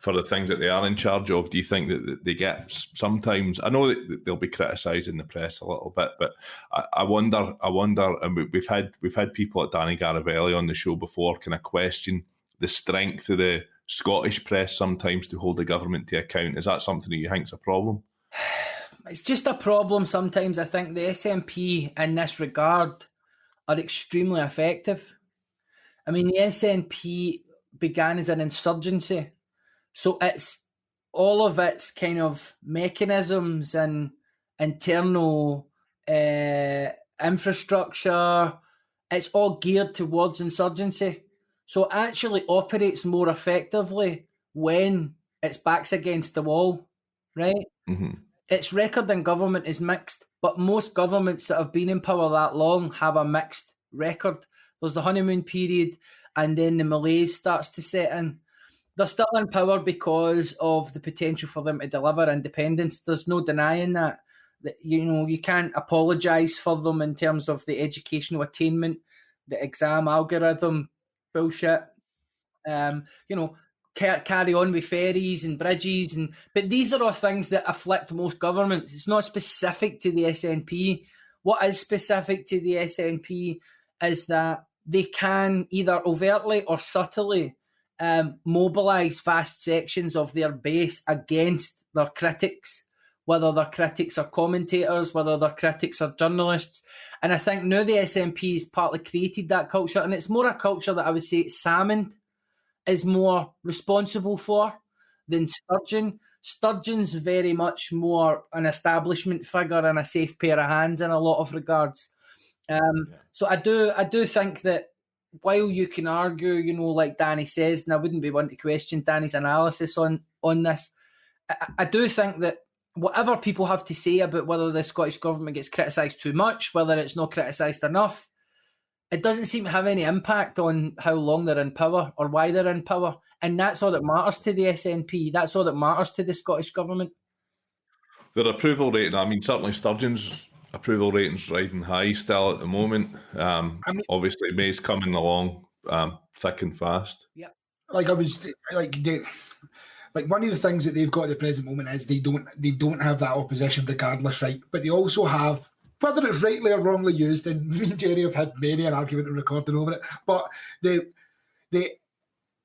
the things that they are in charge of? Do you think that they get sometimes? I know that they'll be criticised in the press a little bit, but I wonder. And we've had people like Danny Garavelli on the show before, kind of question the strength of the Scottish press sometimes to hold the government to account. Is that something that you think is a problem? It's just a problem sometimes. I think the SNP in this regard are extremely effective. I mean, the SNP began as an insurgency. So it's all of its kind of mechanisms and internal infrastructure, it's all geared towards insurgency. So it actually operates more effectively when its back's against the wall, right? Mm-hmm. Its record in government is mixed, but most governments that have been in power that long have a mixed record. There's the honeymoon period, and then the malaise starts to set in. They're still in power because of the potential for them to deliver independence. There's no denying that. You can't apologise for them in terms of the educational attainment, the exam algorithm bullshit. Carry on with ferries and bridges, but these are all things that afflict most governments. It's not specific to the SNP. What is specific to the SNP is that they can either overtly or subtly mobilise vast sections of their base against their critics, whether their critics are commentators, whether their critics are journalists. And I think now the SNP has partly created that culture, and it's more a culture that I would say Salmond is more responsible for than Sturgeon. Sturgeon's very much more an establishment figure and a safe pair of hands in a lot of regards. So I do think that while you can argue, like Danny says, and I wouldn't be one to question Danny's analysis on this, I do think that whatever people have to say about whether the Scottish government gets criticised too much, whether it's not criticised enough, it doesn't seem to have any impact on how long they're in power or why they're in power. And that's all that matters to the SNP. That's all that matters to the Scottish government. Their approval rating, I mean, certainly Sturgeon's approval rating's riding high still at the moment. Obviously, May's coming along thick and fast. Yeah. One of the things that they've got at the present moment is they don't have that opposition regardless, right? But they also have, whether it's rightly or wrongly used, and me and Jerry have had many an argument and recording over it, but the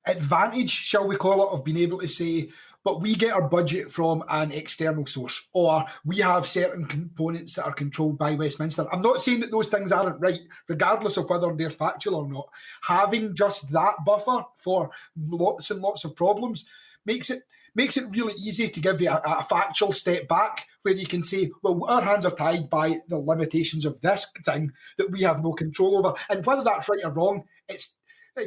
advantage, shall we call it, of being able to say, but we get our budget from an external source, or we have certain components that are controlled by Westminster. I'm not saying that those things aren't right, regardless of whether they're factual or not. Having just that buffer for lots and lots of problems makes it really easy to give you a factual step back, where you can say, well, our hands are tied by the limitations of this thing that we have no control over. And whether that's right or wrong, it's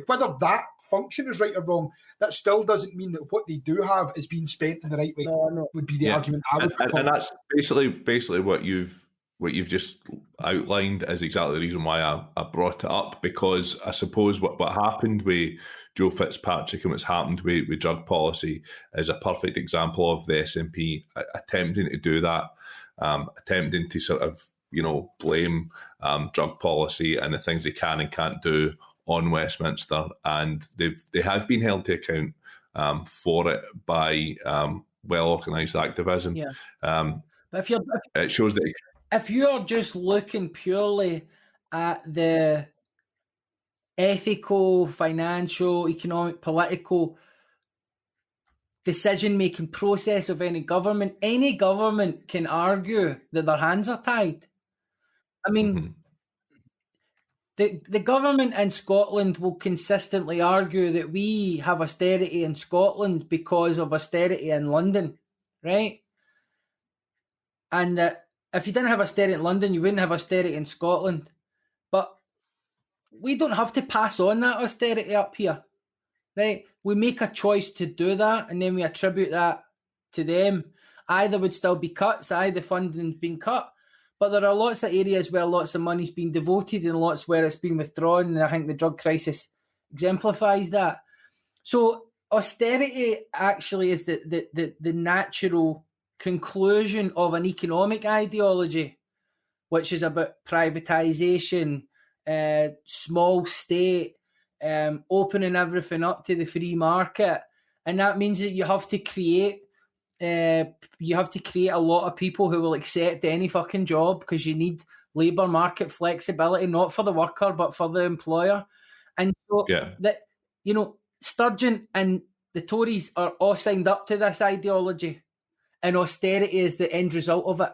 whether that function is right or wrong, that still doesn't mean that what they do have is being spent in the right way. No. Would be the argument I would put. And that's basically what you've just outlined is exactly the reason why I brought it up, because I suppose what happened with Joe Fitzpatrick and what's happened with drug policy is a perfect example of the SNP attempting to do that, attempting to sort of, blame drug policy and the things they can and can't do on Westminster, and they have been held to account for it by well-organised activism. Yeah. But it shows that if you're just looking purely at the ethical, financial, economic, political decision-making process of any government can argue that their hands are tied. I mean, the government in Scotland will consistently argue that we have austerity in Scotland because of austerity in London, right? And that if you didn't have austerity in London, you wouldn't have austerity in Scotland. But we don't have to pass on that austerity up here, right? We make a choice to do that, and then we attribute that to them. Either would still be cuts, either funding's been cut. But there are lots of areas where lots of money's been devoted and lots where it's been withdrawn, and I think the drug crisis exemplifies that. So austerity actually is the natural conclusion of an economic ideology, which is about privatisation, small state, opening everything up to the free market. And that means that you have to create a lot of people who will accept any fucking job, because you need labour market flexibility, not for the worker, but for the employer. And so Sturgeon and the Tories are all signed up to this ideology, and austerity is the end result of it,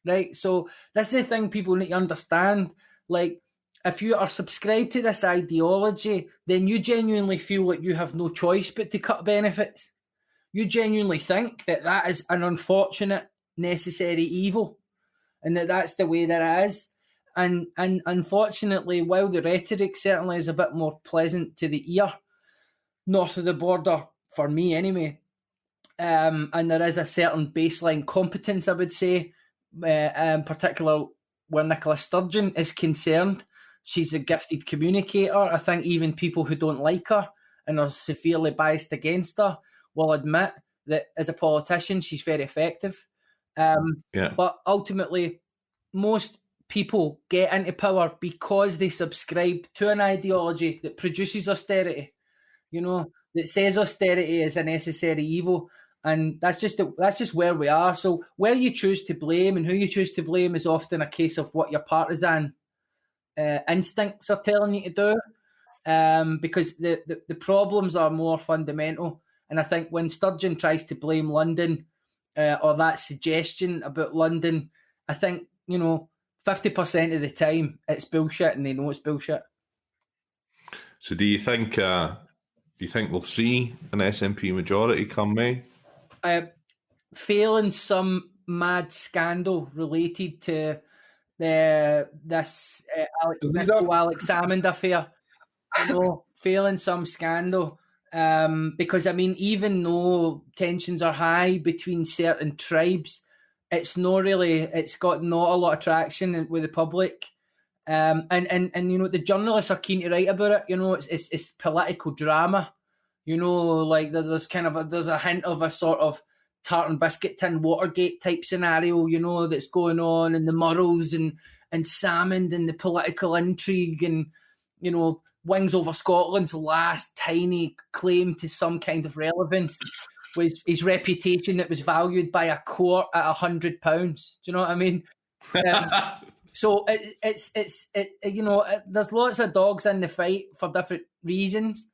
right? So this is the thing people need to understand. Like, if you are subscribed to this ideology, then you genuinely feel like you have no choice but to cut benefits. You genuinely think that is an unfortunate, necessary evil, and that's the way that it is. And unfortunately, while the rhetoric certainly is a bit more pleasant to the ear, north of the border, for me anyway, and there is a certain baseline competence, I would say, in particular where Nicola Sturgeon is concerned. She's a gifted communicator. I think even people who don't like her and are severely biased against her will admit that as a politician, she's very effective. But ultimately, most people get into power because they subscribe to an ideology that produces austerity, that says austerity is a necessary evil. And that's just where we are. So where you choose to blame and who you choose to blame is often a case of what your partisan instincts are telling you to do, because the problems are more fundamental. And I think when Sturgeon tries to blame London, or that suggestion about London, I think 50% of the time it's bullshit, and they know it's bullshit. So do you think we'll see an SNP majority come May? Failing some mad scandal related to this Alex Salmond affair, failing some scandal, because even though tensions are high between certain tribes, it's got not a lot of traction with the public, and the journalists are keen to write about it. It's political drama, like there's a hint of a sort of tartan biscuit tin Watergate type scenario, that's going on, and the Murrows and Salmond and the political intrigue, and Wings Over Scotland's last tiny claim to some kind of relevance was his reputation that was valued by a court at £100. Do you know what I mean? So it's there's lots of dogs in the fight for different reasons,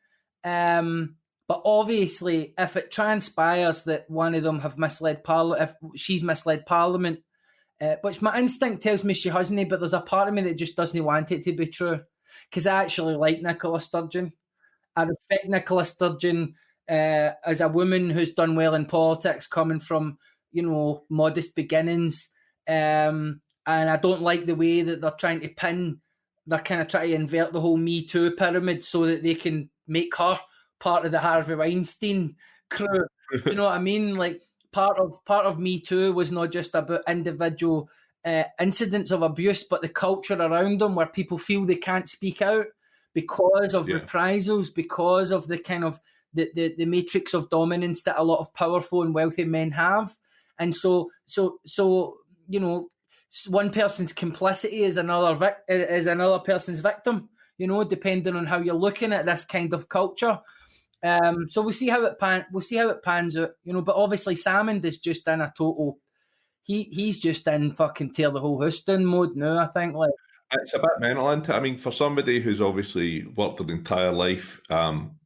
But obviously, if it transpires that one of them have misled Parliament, if she's misled Parliament, which my instinct tells me she hasn't, but there's a part of me that just doesn't want it to be true. Because I actually like Nicola Sturgeon. I respect Nicola Sturgeon as a woman who's done well in politics, coming from, modest beginnings. And I don't like the way that they're trying to invert the whole Me Too pyramid so that they can make her part of the Harvey Weinstein crew. You know what I mean? Like part of Me Too was not just about individual incidents of abuse, but the culture around them where people feel they can't speak out because of reprisals, because of the kind of the matrix of dominance that a lot of powerful and wealthy men have. And so one person's complicity is another person's victim, depending on how you're looking at this kind of culture. So we'll see how it pans out, but obviously Salmond is just in a total, he's just in fucking tear the whole house down mode now, I think. Like, it's a bit mental, isn't it? I mean, for somebody who's obviously worked their entire life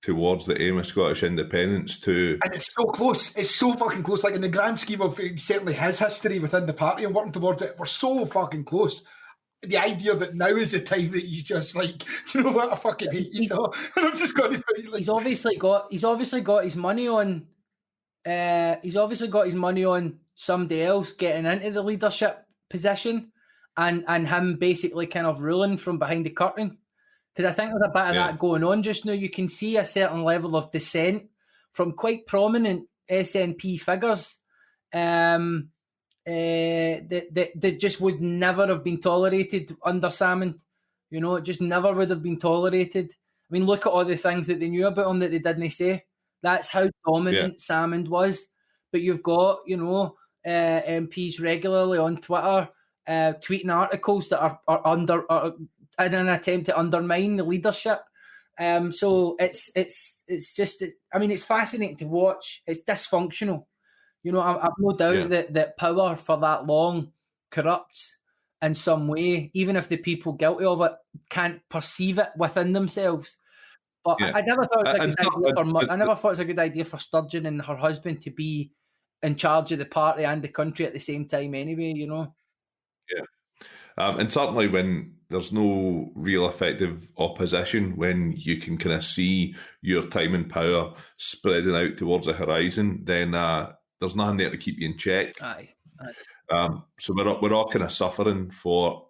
towards the aim of Scottish independence and it's so close. It's so fucking close. Like in the grand scheme of certainly his history within the party and working towards it, we're so fucking close. The idea that now is the time that you just like, do you know what, I fucking hate you so, and I'm just going to be like... He's obviously got his money on. He's obviously got his money on somebody else getting into the leadership position, and him basically kind of ruling from behind the curtain. Because I think there's a bit of that going on just now. You can see a certain level of dissent from quite prominent SNP figures. That just would never have been tolerated under Salmond. It just never would have been tolerated. I mean, look at all the things that they knew about him that they didn't say. That's how dominant Salmond was. But you've got, MPs regularly on Twitter tweeting articles that are in an attempt to undermine the leadership. So it's just, I mean, it's fascinating to watch. It's dysfunctional. I've no doubt that power for that long corrupts in some way, even if the people guilty of it can't perceive it within themselves. But I never thought it was a good idea for Sturgeon and her husband to be in charge of the party and the country at the same time anyway, Yeah. And certainly when there's no real effective opposition, when you can kind of see your time in power spreading out towards the horizon, then there's nothing there to keep you in check. Aye. So we're all kind of suffering for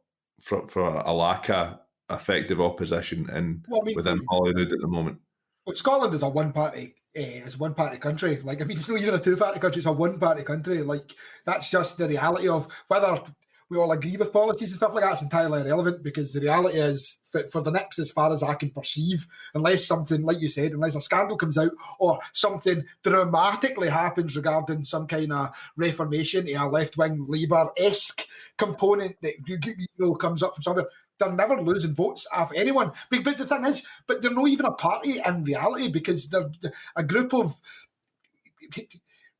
a lack of effective opposition within Holyrood at the moment. Well, Scotland is a one-party country. Like, I mean, it's not even a two-party country; it's a one-party country. Like, that's just the reality of whether we all agree with policies and stuff like that. It's entirely irrelevant because the reality is, for the next, as far as I can perceive, unless something, like you said, unless a scandal comes out or something dramatically happens regarding some kind of reformation to a left-wing Labour-esque component that comes up from somewhere, they're never losing votes off anyone. But the thing is, they're not even a party in reality because they're a group of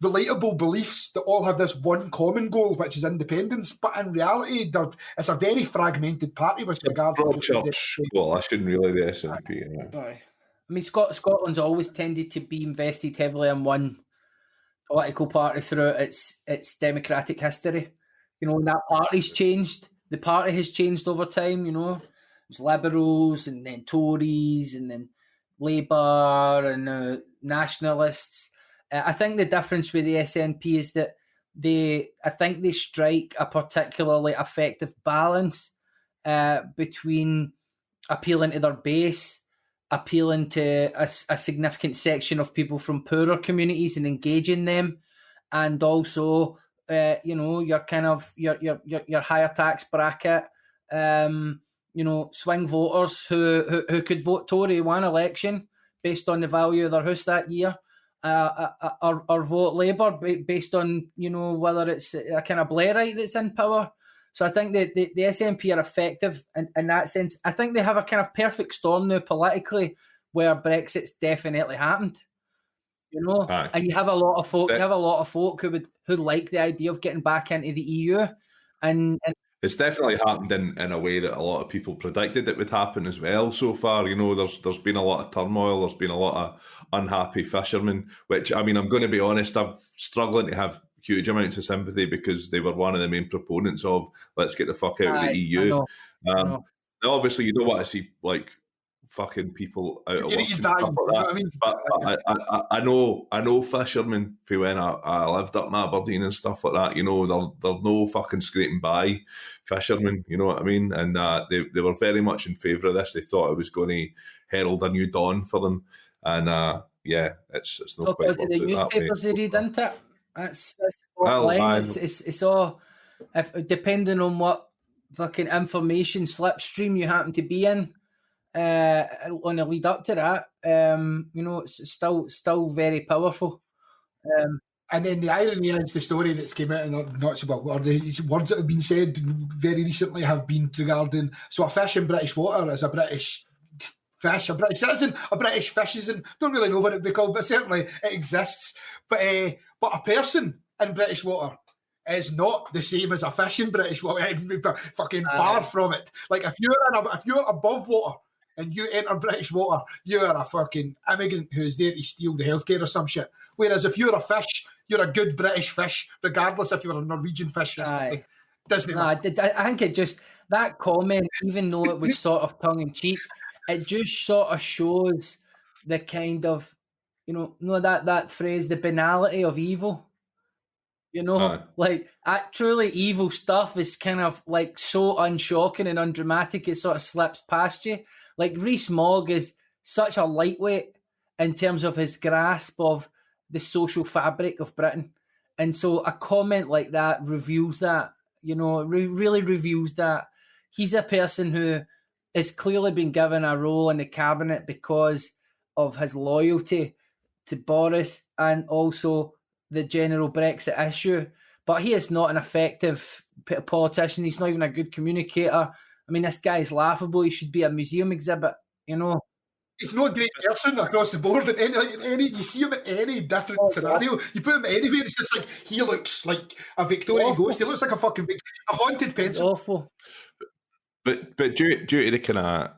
relatable beliefs that all have this one common goal, which is independence. But in reality, it's a very fragmented party with regard to church. Well, I shouldn't really the SNP. I mean, Scotland's always tended to be invested heavily in one political party throughout its democratic history. And that party's changed. The party has changed over time. There's Liberals and then Tories and then Labour and nationalists. I think the difference with the SNP is that they strike a particularly effective balance between appealing to their base, appealing to a significant section of people from poorer communities and engaging them, and also your kind of your higher tax bracket, swing voters who could vote Tory one election based on the value of their house that year. Or vote Labour based on whether it's a kind of Blairite that's in power. So I think that the SNP are effective in that sense. I think they have a kind of perfect storm now politically, where Brexit's definitely happened. And you have a lot of folk. You have a lot of folk who like the idea of getting back into the EU, and It's definitely happened in a way that a lot of people predicted it would happen as well so far. You know, there's been a lot of turmoil, there's been a lot of unhappy fishermen, which, I mean, I'm going to be honest, I'm struggling to have huge amounts of sympathy because they were one of the main proponents of let's get the fuck out of the EU. I know. Obviously, you don't want to see like fucking people out of work and Communities stuff dying, like you know that. what I mean? But I know fishermen for when I lived up in Aberdeen and stuff like that. You know, they're no fucking scraping by fishermen. You know what I mean? And they were very much in favour of this. They thought it was going to herald a new dawn for them. And yeah, it's not So quite because of the worked out that way. newspapers they read into it. That's the bottom line. It's all depending on what fucking information slipstream you happen to be in. On the lead up to that, you know, it's still very powerful. And then the irony is the story that's came out, and not well, or the words that have been said very recently have been regarding a fish in British water as a British fish, a British citizen, a British fish citizen. Don't really know what it'd be called, but certainly it exists. But a person in British water is not the same as a fish in British water. Fucking far from it. Like if you're above water and you enter British water, you're a fucking immigrant who's there to steal the healthcare or some shit. Whereas if you're a fish, you're a good British fish, regardless if you're a Norwegian fish or something. Doesn't I think it just, that comment, even though it was sort of tongue-in-cheek, it just sort of shows the kind of, you know that phrase, the banality of evil. You know, like truly evil stuff is kind of like so unshocking and undramatic, it sort of slips past you. Like Rees-Mogg is such a lightweight in terms of his grasp of the social fabric of Britain. And so a comment like that reveals that, you know, really reveals that. He's a person who has clearly been given a role in the cabinet because of his loyalty to Boris and also the general Brexit issue. But he is not an effective politician. He's not even a good communicator. I mean, this guy is laughable. He should be a museum exhibit, you know. He's not a great person across the board. In any, you see him in any different scenario. You put him anywhere, it's just like he looks like a Victorian ghost. He looks like a fucking a haunted pencil. It's awful. But due to the kind of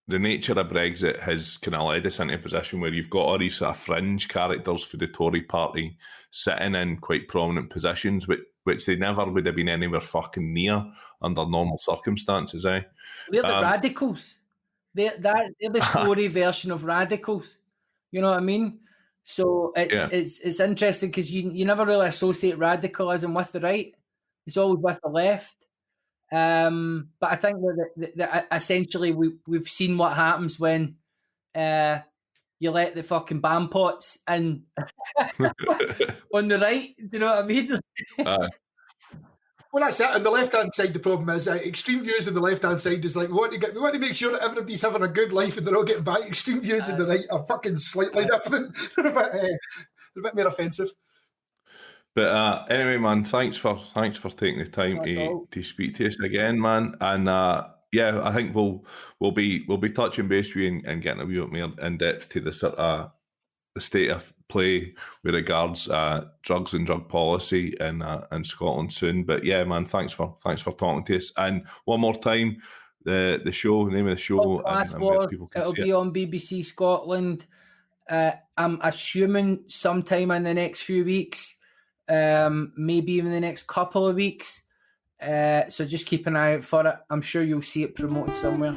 the nature of Brexit has kind of led us into a position where you've got all these sort of fringe characters for the Tory party sitting in quite prominent positions, which they never would have been anywhere fucking near under normal circumstances, eh? They're the radicals. They're the Tory version of radicals. You know what I mean? So it's interesting because you never really associate radicalism with the right. It's always with the left. But I think that essentially we've seen what happens when you let the fucking bam pots in on the right. Do you know what I mean? Well, that's it. On the left-hand side, the problem is extreme views on the left-hand side is like we want to make sure that everybody's having a good life and they're all getting by. Extreme views on the right are fucking slightly different. They're a bit more offensive. But anyway, man, thanks for taking the time to speak to us again, man. And yeah, I think we'll be touching base with you and getting a wee bit more in depth to the sort of the state of play with regards drugs and drug policy in Scotland soon. But yeah, man, thanks for talking to us. And one more time, the name of the show, and where people can it'll see be on BBC Scotland. I'm assuming sometime in the next few weeks. Maybe even the next couple of weeks. So just keep an eye out for it. I'm sure you'll see it promoted somewhere.